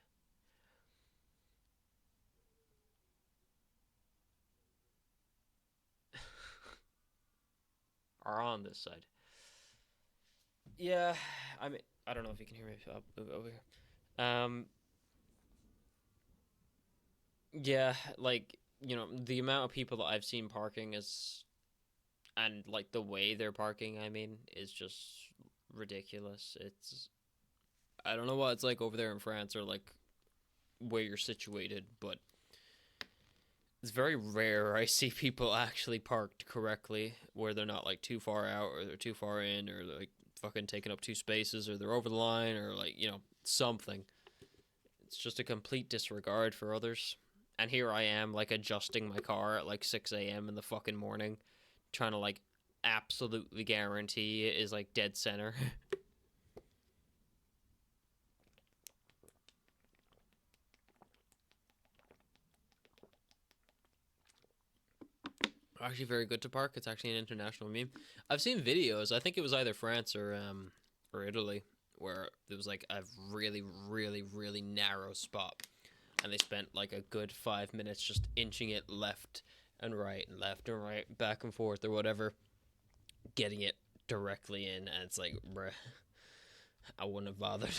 Are on this side. Yeah, I mean, I don't know if you can hear me. I'll move over here. Yeah, like, you know, the amount of people that I've seen parking is, and like the way they're parking, I mean, is just ridiculous. I don't know what it's like over there in France or like where you're situated, but it's very rare I see people actually parked correctly where they're not like too far out or they're too far in or like fucking taking up two spaces or they're over the line or like, you know, something. It's just a complete disregard for others. And here I am, like, adjusting my car at like 6 a.m. in the fucking morning, trying to like absolutely guarantee it is like dead center. Actually very good to park. It's actually an international meme. I've seen videos. I think it was either France or Italy where there was like a really really really narrow spot and they spent like a good 5 minutes just inching it left and left and right, back and forth or whatever, getting it directly in, and it's like, bruh, I wouldn't have bothered.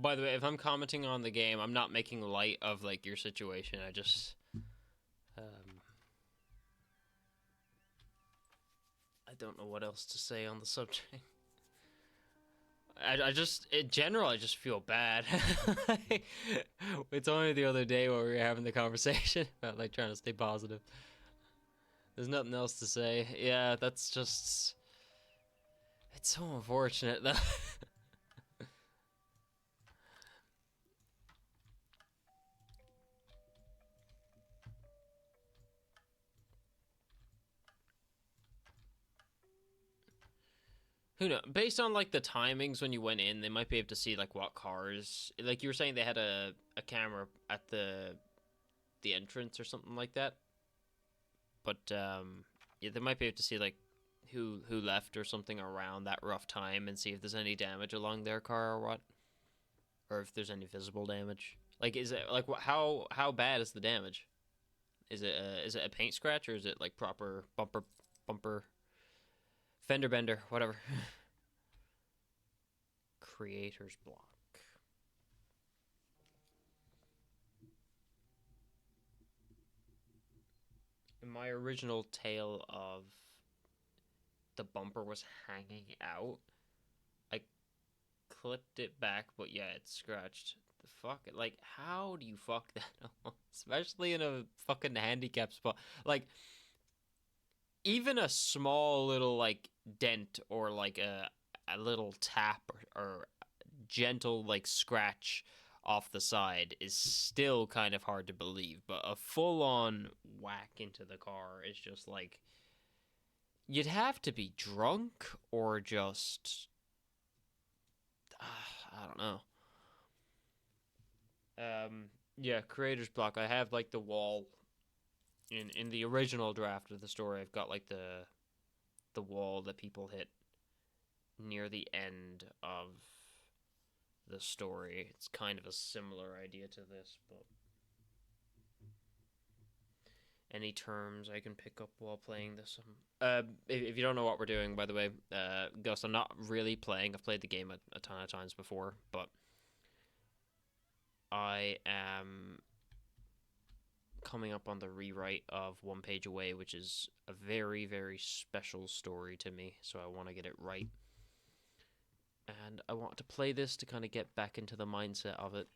By the way, if I'm commenting on the game, I'm not making light of like your situation. I just um don't know what else to say on the subject. I just, in general, I just feel bad. It's only the other day where we were having the conversation about like trying to stay positive. There's nothing else to say. Yeah, that's just, it's so unfortunate though. Who knows? Based on like the timings when you went in, they might be able to see like what cars. Like you were saying, they had a camera at the entrance or something like that. But yeah, they might be able to see like who left or something around that rough time and see if there's any damage along their car or what, or if there's any visible damage. Like, is it like how bad is the damage? Is it a paint scratch or is it like proper bumper fender bender whatever? Creator's block. In my original tale of the bumper was hanging out, I clipped it back, but yeah, it's scratched. The fuck? Like, how do you fuck that up? Especially in a fucking handicap spot. Like, even a small little, like, dent or, like, a little tap or gentle, like, scratch off the side is still kind of hard to believe. But a full-on whack into the car is just, like, you'd have to be drunk or just... I don't know. Yeah, creator's block. I have like the wall in the original draft of the story. I've got like the wall that people hit near the end of the story. It's kind of a similar idea to this, but any terms I can pick up while playing this. If you don't know what we're doing, by the way, Ghost, I'm not really playing. I've played the game a ton of times before, but I am coming up on the rewrite of One Page Away, which is a very, very special story to me, so I want to get it right. And I want to play this to kind of get back into the mindset of it.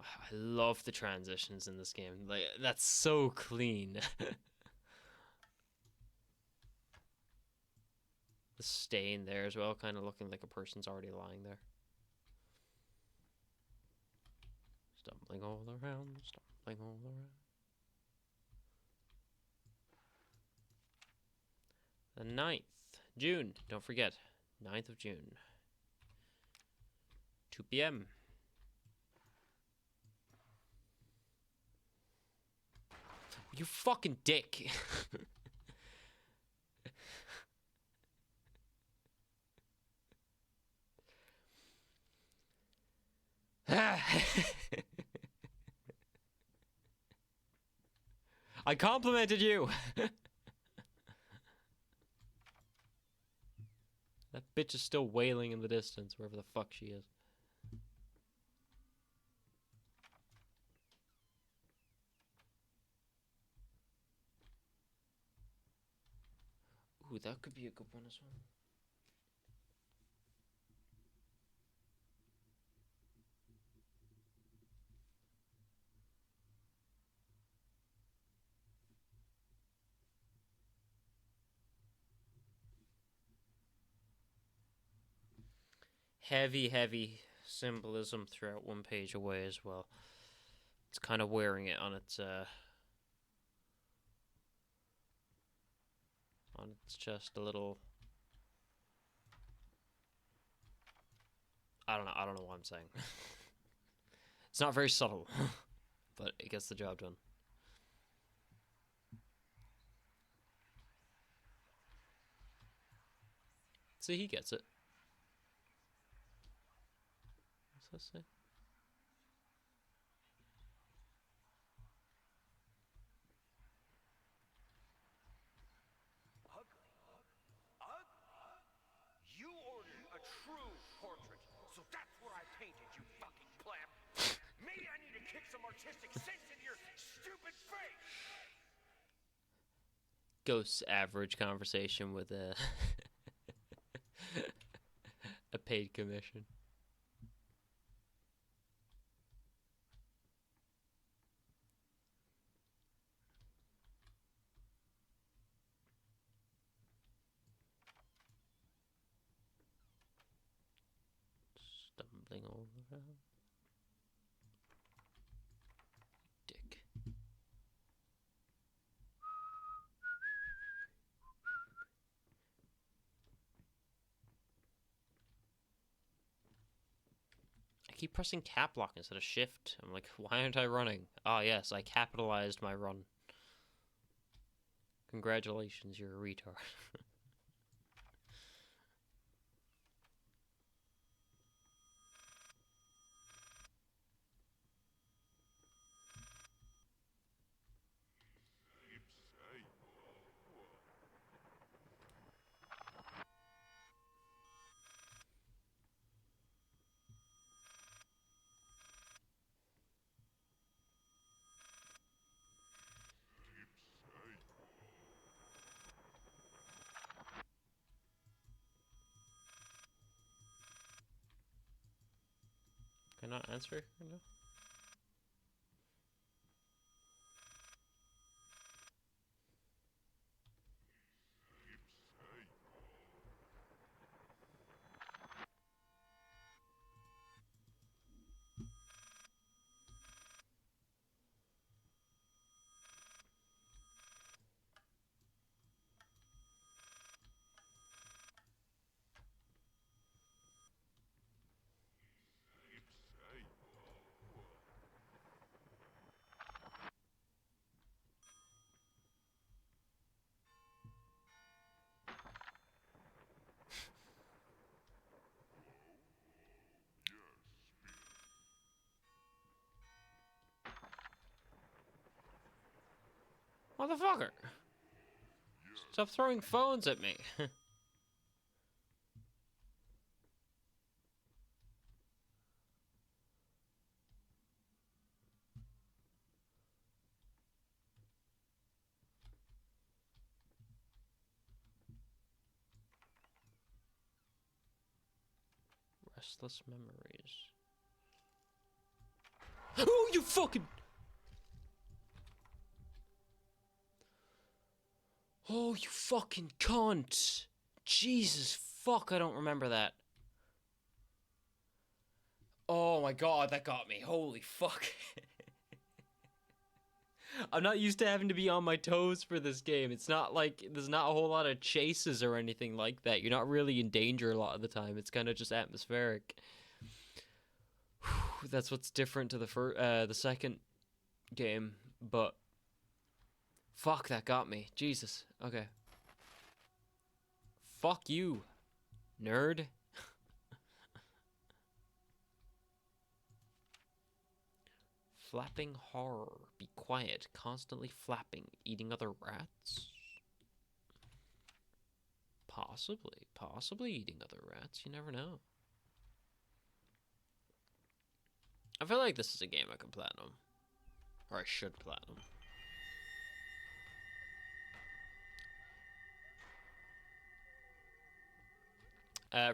I love the transitions in this game. Like, that's so clean. The stain there as well, kind of looking like a person's already lying there. Stumbling all around, stumbling all around. The 9th, June, don't forget, 9th of June. 2 p.m. You fucking dick. I complimented you. That bitch is still wailing in the distance, wherever the fuck she is. Ooh, that could be a good one as well. Heavy symbolism throughout One Page Away as well. It's kind of wearing it on its chest a little. I don't know what I'm saying. It's not very subtle, but it gets the job done. See, he gets it. What's that say? You ordered a true portrait, so that's what I painted, you fucking pleb. Maybe I need to kick some artistic sense in your stupid face. Ghost's average conversation with a a paid commission. Stumbling all around. Dick. I keep pressing cap lock instead of shift. I'm like, why aren't I running? Ah, yes, I capitalized my run. Congratulations, you're a retard. Can I not answer right now? Motherfucker! Stop throwing phones at me. Restless memories. Oh, you fucking... Oh, you fucking cunt. Jesus fuck, I don't remember that. Oh my god, that got me. Holy fuck. I'm not used to having to be on my toes for this game. It's not like there's not a whole lot of chases or anything like that. You're not really in danger a lot of the time. It's kind of just atmospheric. That's what's different to the second game, but fuck, that got me. Jesus. Okay. Fuck you, nerd. Flapping horror. Be quiet. Constantly flapping. Eating other rats? Possibly. Possibly eating other rats. You never know. I feel like this is a game I can platinum. Or I should platinum.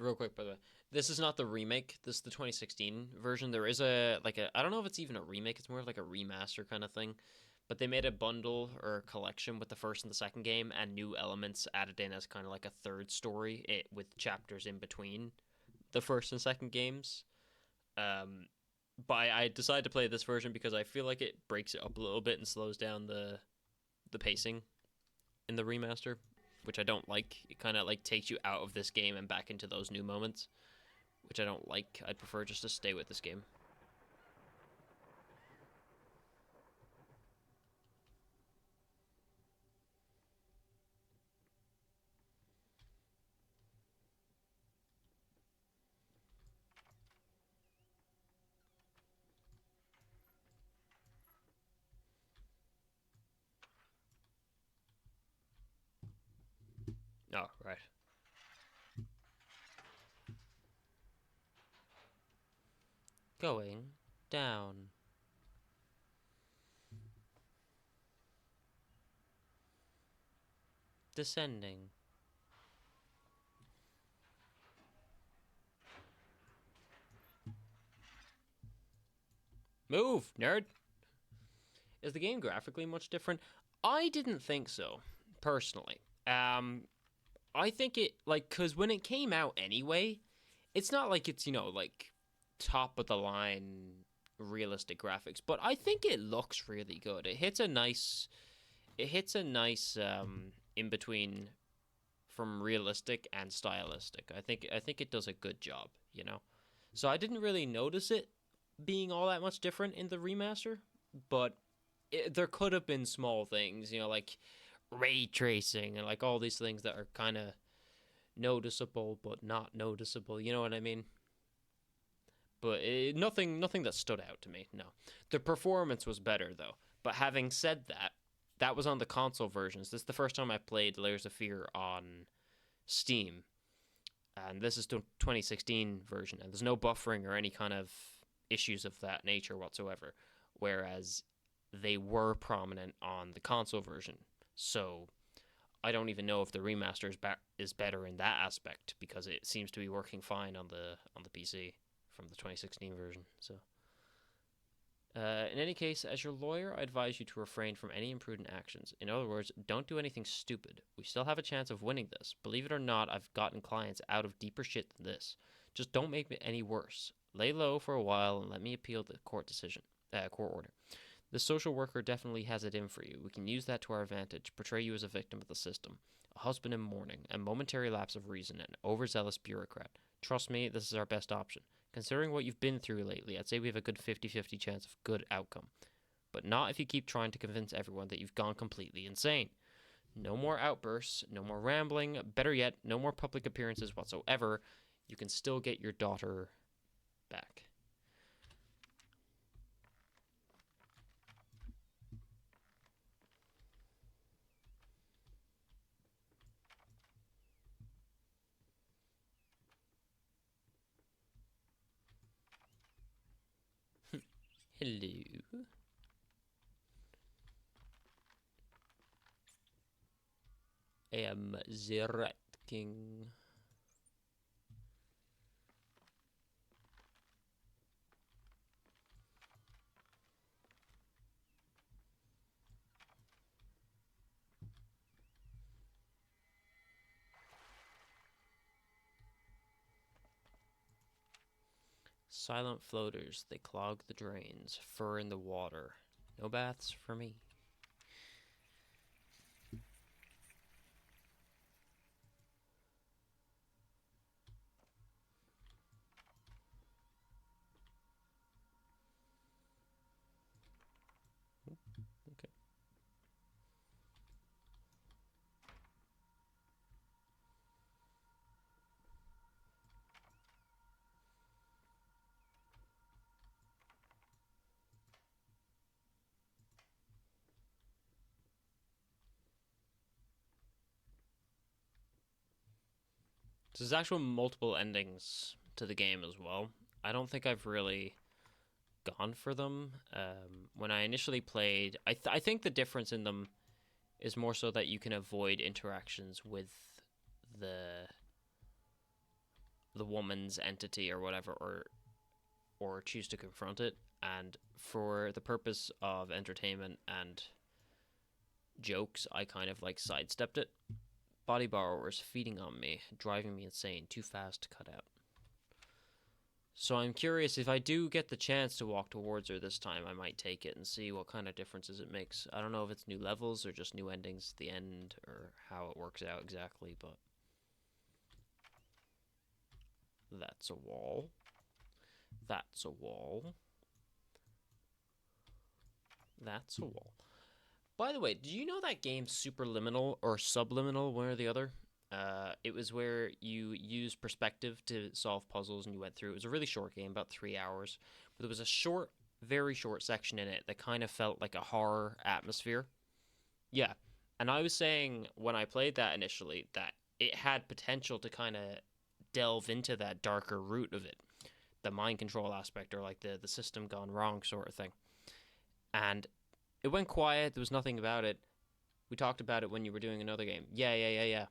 Real quick, by the way. This is not the remake. This is the 2016 version. There is I don't know if it's even a remake. It's more of like a remaster kind of thing. But they made a bundle or a collection with the first and the second game and new elements added in as kind of like a third story with chapters in between the first and second games. But I decided to play this version because I feel like it breaks it up a little bit and slows down the pacing in the remaster, which I don't like. It kind of like takes you out of this game and back into those new moments, which I don't like. I'd prefer just to stay with this game. Oh, right. Going down. descending. Move, nerd! Is the game graphically much different? I didn't think so, personally. I think it, like, because when it came out anyway, it's not like it's, like, top of the line realistic graphics, but I think it looks really good. It hits a nice in between from realistic and stylistic. I think it does a good job, So I didn't really notice it being all that much different in the remaster, but there could have been small things, like ray tracing and like all these things that are kind of noticeable but not noticeable. You know what I mean? But nothing that stood out to me. No, the performance was better though. But having said that, that was on the console versions. This is the first time I played Layers of Fear on Steam, and this is the 2016 version, and there's no buffering or any kind of issues of that nature whatsoever. Whereas they were prominent on the console version. So I don't even know if the remaster is better in that aspect, because it seems to be working fine on the PC from the 2016 version. So, in any case, as your lawyer, I advise you to refrain from any imprudent actions. In other words, don't do anything stupid. We still have a chance of winning this. Believe it or not, I've gotten clients out of deeper shit than this. Just don't make it any worse. Lay low for a while and let me appeal the court order. The social worker definitely has it in for you. We can use that to our advantage, portray you as a victim of the system, a husband in mourning, a momentary lapse of reason, an overzealous bureaucrat. Trust me, this is our best option. Considering what you've been through lately, I'd say we have a good 50-50 chance of good outcome. But not if you keep trying to convince everyone that you've gone completely insane. No more outbursts, no more rambling, better yet, no more public appearances whatsoever. You can still get your daughter back. Hello. I am the Rat King. Silent floaters, they clog the drains, fur in the water. No baths for me. Okay. So there's actual multiple endings to the game as well. I don't think I've really gone for them. When I initially played, I think the difference in them is more so that you can avoid interactions with the woman's entity or whatever, or choose to confront it. And for the purpose of entertainment and jokes, I kind of like sidestepped it. Body borrowers feeding on me, driving me insane, too fast to cut out. So I'm curious, if I do get the chance to walk towards her this time, I might take it and see what kind of differences it makes. I don't know if it's new levels or just new endings at the end, or how it works out exactly, but that's a wall. That's a wall. That's a wall. By the way, do you know that game Superliminal or Subliminal, one or the other? It was where you used perspective to solve puzzles and you went through. It was a really short game, about 3 hours. But there was a short, very short section in it that kind of felt like a horror atmosphere. Yeah. And I was saying when I played that initially that it had potential to kind of delve into that darker root of it. The mind control aspect, or like the system gone wrong sort of thing. And it went quiet. There was nothing about it. We talked about it when you were doing another game. Yeah.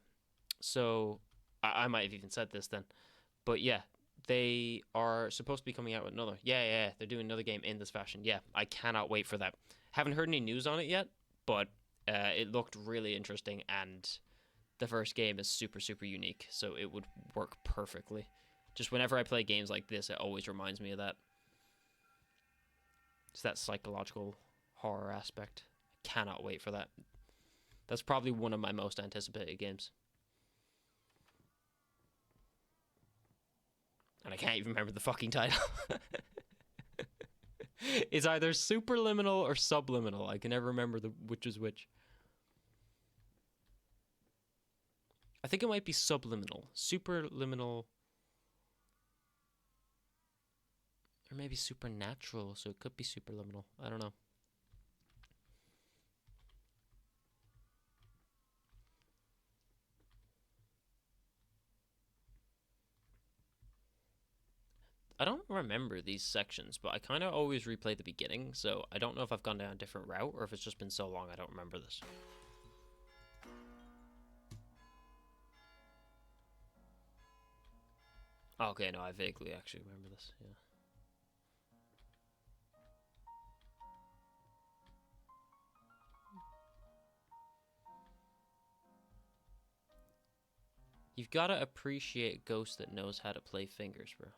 So I might have even said this then, but yeah, they are supposed to be coming out with another. Yeah. They're doing another game in this fashion. Yeah, I cannot wait for that. Haven't heard any news on it yet, but it looked really interesting, and the first game is super super unique, so it would work perfectly. Just whenever I play games like this, it always reminds me of that. It's that psychological horror aspect. I cannot wait for that. That's probably one of my most anticipated games. And I can't even remember the fucking title. It's either superliminal or subliminal. I can never remember which is which. I think it might be subliminal. Superliminal. Or maybe supernatural, so it could be superliminal. I don't know. I don't remember these sections, but I kind of always replay the beginning, so I don't know if I've gone down a different route or if it's just been so long I don't remember this. Okay, no, I vaguely actually remember this, yeah. You've got to appreciate Ghost that knows how to play fingers, bro.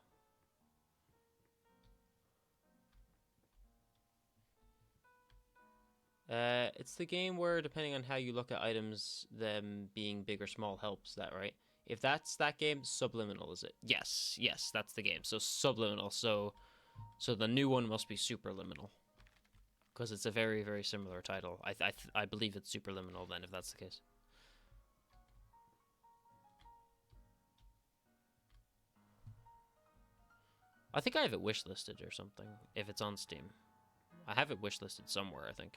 It's the game where, depending on how you look at items, them being big or small helps that, right? If that's that game, Subliminal is it? Yes, that's the game. So Subliminal. So the new one must be Superliminal, because it's a very very similar title. I believe it's Superliminal then, if that's the case. I think I have it wishlisted or something. If it's on Steam, I have it wishlisted somewhere, I think.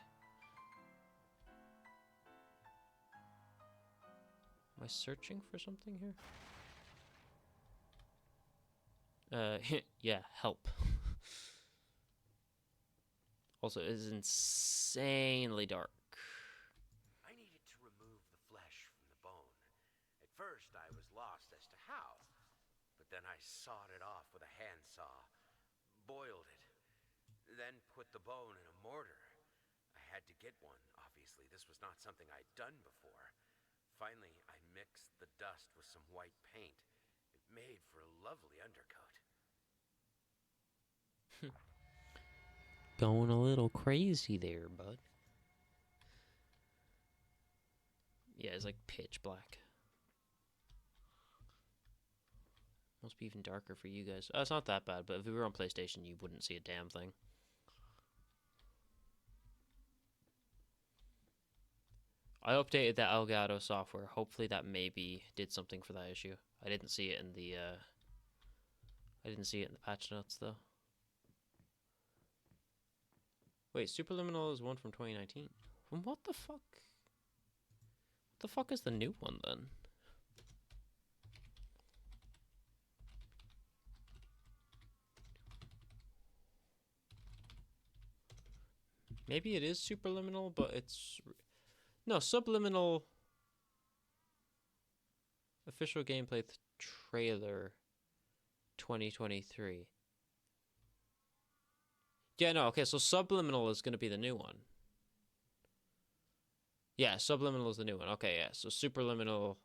Am I searching for something here? Yeah, help. Also, it is insanely dark. I needed to remove the flesh from the bone. At first, I was lost as to how, but then I sawed it off with a handsaw, boiled it, then put the bone in a mortar. I had to get one, obviously. This was not something I'd done before. Finally, I mixed the dust with some white paint. It made for a lovely undercoat. Going a little crazy there, bud. Yeah, it's like pitch black. Must be even darker for you guys. It's not that bad, but if we were on PlayStation, you wouldn't see a damn thing. I updated that Elgato software. Hopefully that maybe did something for that issue. I didn't see it in the patch notes though. Wait, Superliminal is one from 2019. From what the fuck? What the fuck is the new one then? Maybe it is Superliminal, but it's... No, Subliminal... Official gameplay trailer 2023. Yeah, no, okay, so Subliminal is going to be the new one. Yeah, Subliminal is the new one. Okay, yeah, so Superliminal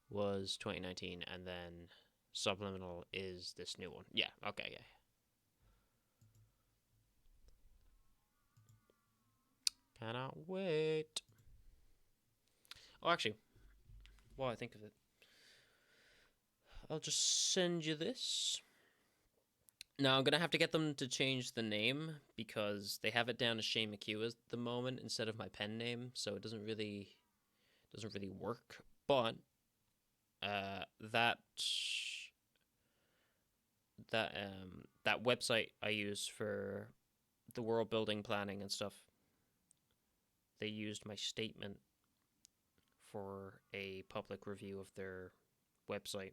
was 2019, and then Subliminal is this new one. Yeah, okay, yeah. Cannot wait. Oh, actually, while I think of it, I'll just send you this. Now, I'm going to have to get them to change the name because they have it down as Shane McHugh at the moment instead of my pen name, so it doesn't really work. But that website I use for the world building planning and stuff, they used my statement for a public review of their website.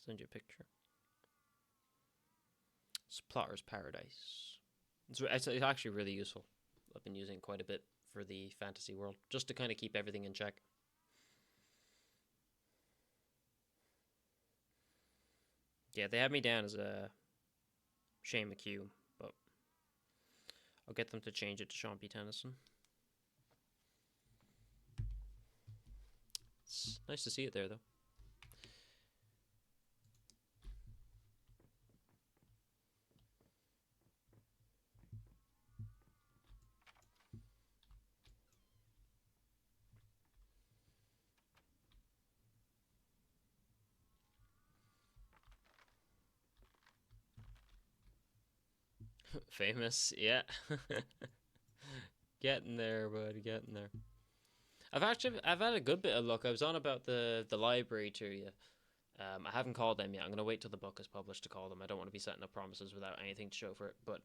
Send you a picture. It's Plotter's Paradise. It's actually really useful. I've been using it quite a bit for the fantasy world, just to kind of keep everything in check. Yeah, they had me down as a Shane McHugh, but I'll get them to change it to Sean P. Tennyson. It's nice to see it there, though. Famous, yeah. Getting there, bud, getting there. I've had a good bit of luck. I was on about the library to you. I haven't called them yet. I'm gonna wait till the book is published to call them. I don't want to be setting up promises without anything to show for it. But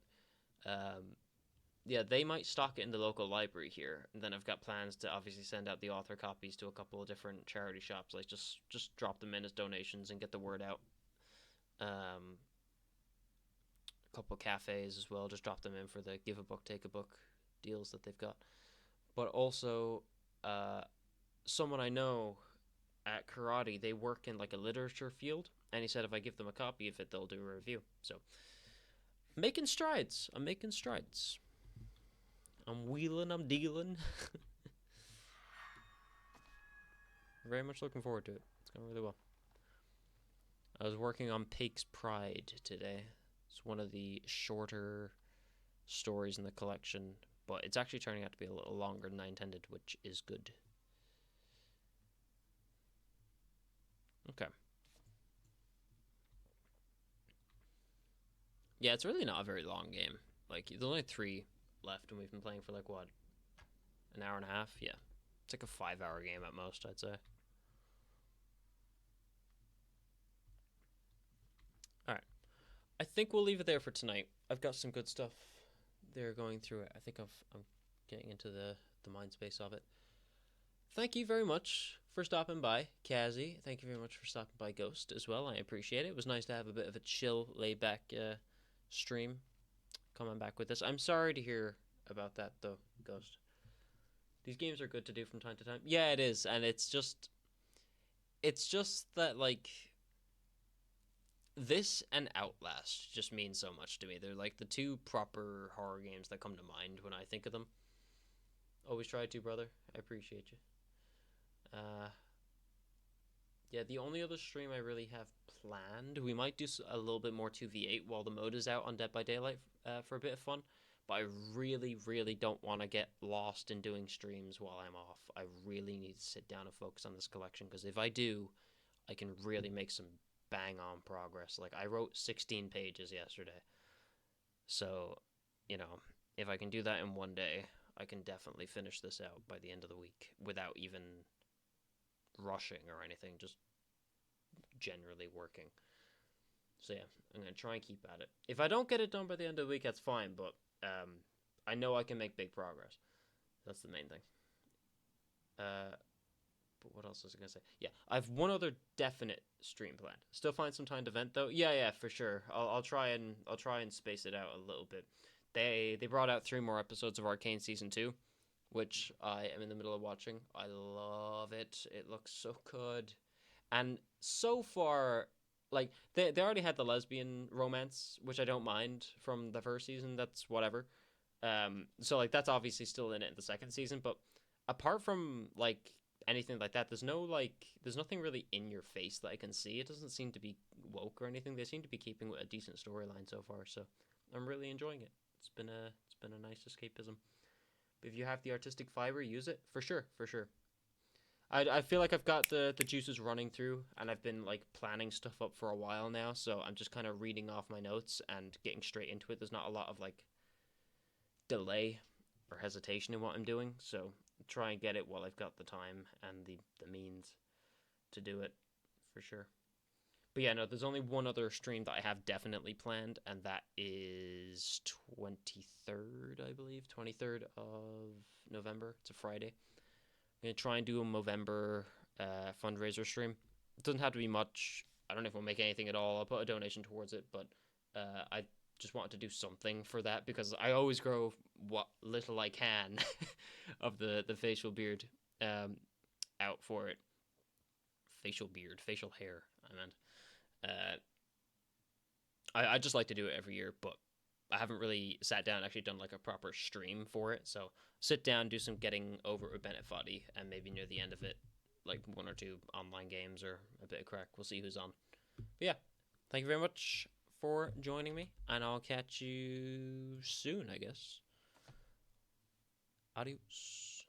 yeah, they might stock it in the local library here, and then I've got plans to obviously send out the author copies to a couple of different charity shops. Like just drop them in as donations and get the word out. A couple of cafes as well. Just drop them in for the give a book, take a book deals that they've got. But also, uh, someone I know at karate, they work in like a literature field, and he said if I give them a copy of it, they'll do a review. So, making strides. I'm making strides. I'm wheeling. I'm dealing. Very much looking forward to it. It's going really well. I was working on Pake's Pride today. It's one of the shorter stories in the collection, but it's actually turning out to be a little longer than I intended, which is good. Okay. Yeah, it's really not a very long game. Like, there's only 3 left, and we've been playing for like, what, an hour and a half? Yeah. It's like a 5-hour game at most, I'd say. Alright. I think we'll leave it there for tonight. I've got some good stuff there going through it. I think I'm getting into the mind space of it. Thank you very much for stopping by, Kazi. Thank you very much for stopping by, Ghost, as well. I appreciate it. It was nice to have a bit of a chill, laid back stream coming back with this. I'm sorry to hear about that, though, Ghost. These games are good to do from time to time. Yeah, it is, and it's just that like this and Outlast just mean so much to me. They're like the 2 proper horror games that come to mind when I think of them. Always try to, brother. I appreciate you. Uh, yeah, the only other stream I really have planned, we might do a little bit more 2v8 while the mode is out on Dead by Daylight for a bit of fun. But I really, really don't want to get lost in doing streams while I'm off. I really need to sit down and focus on this collection, because if I do, I can really make some bang on progress. Like, I wrote 16 pages yesterday. So, if I can do that in one day, I can definitely finish this out by the end of the week without even rushing or anything, just generally working. So yeah, I'm gonna try and keep at it. If I don't get it done by the end of the week, that's fine, but I know I can make big progress. That's the main thing. But what else was I gonna say? Yeah, I've one other definite stream planned. Still find some time to vent though. Yeah, for sure. I'll try and space it out a little bit. They brought out 3 more episodes of Arcane season 2, which I am in the middle of watching. I love it. It looks so good. And so far, like they already had the lesbian romance, which I don't mind from the first season. That's whatever. So like that's obviously still in it in the second season, but apart from like anything like that, there's nothing really in your face that I can see. It doesn't seem to be woke or anything. They seem to be keeping a decent storyline so far, so I'm really enjoying it. It's been a nice escapism. If you have the artistic fiber, use it for sure, for sure. I feel like I've got the juices running through, and I've been like planning stuff up for a while now, so I'm just kind of reading off my notes and getting straight into it. There's not a lot of like delay or hesitation in what I'm doing, so try and get it while I've got the time and the means to do it for sure. But yeah, no, there's only one other stream that I have definitely planned, and that is 23rd, I believe. 23rd of November. It's a Friday. I'm going to try and do a Movember fundraiser stream. It doesn't have to be much. I don't know if we'll make anything at all. I'll put a donation towards it, but just wanted to do something for that because I always grow what little I can of the facial beard out for it. Facial hair, I meant. I just like to do it every year, but I haven't really sat down and actually done like a proper stream for it. So sit down, do some getting over with Bennett Foddy, and maybe near the end of it, like 1 or 2 online games or a bit of crack. We'll see who's on. But yeah, thank you very much for joining me, and I'll catch you soon, I guess. Adios.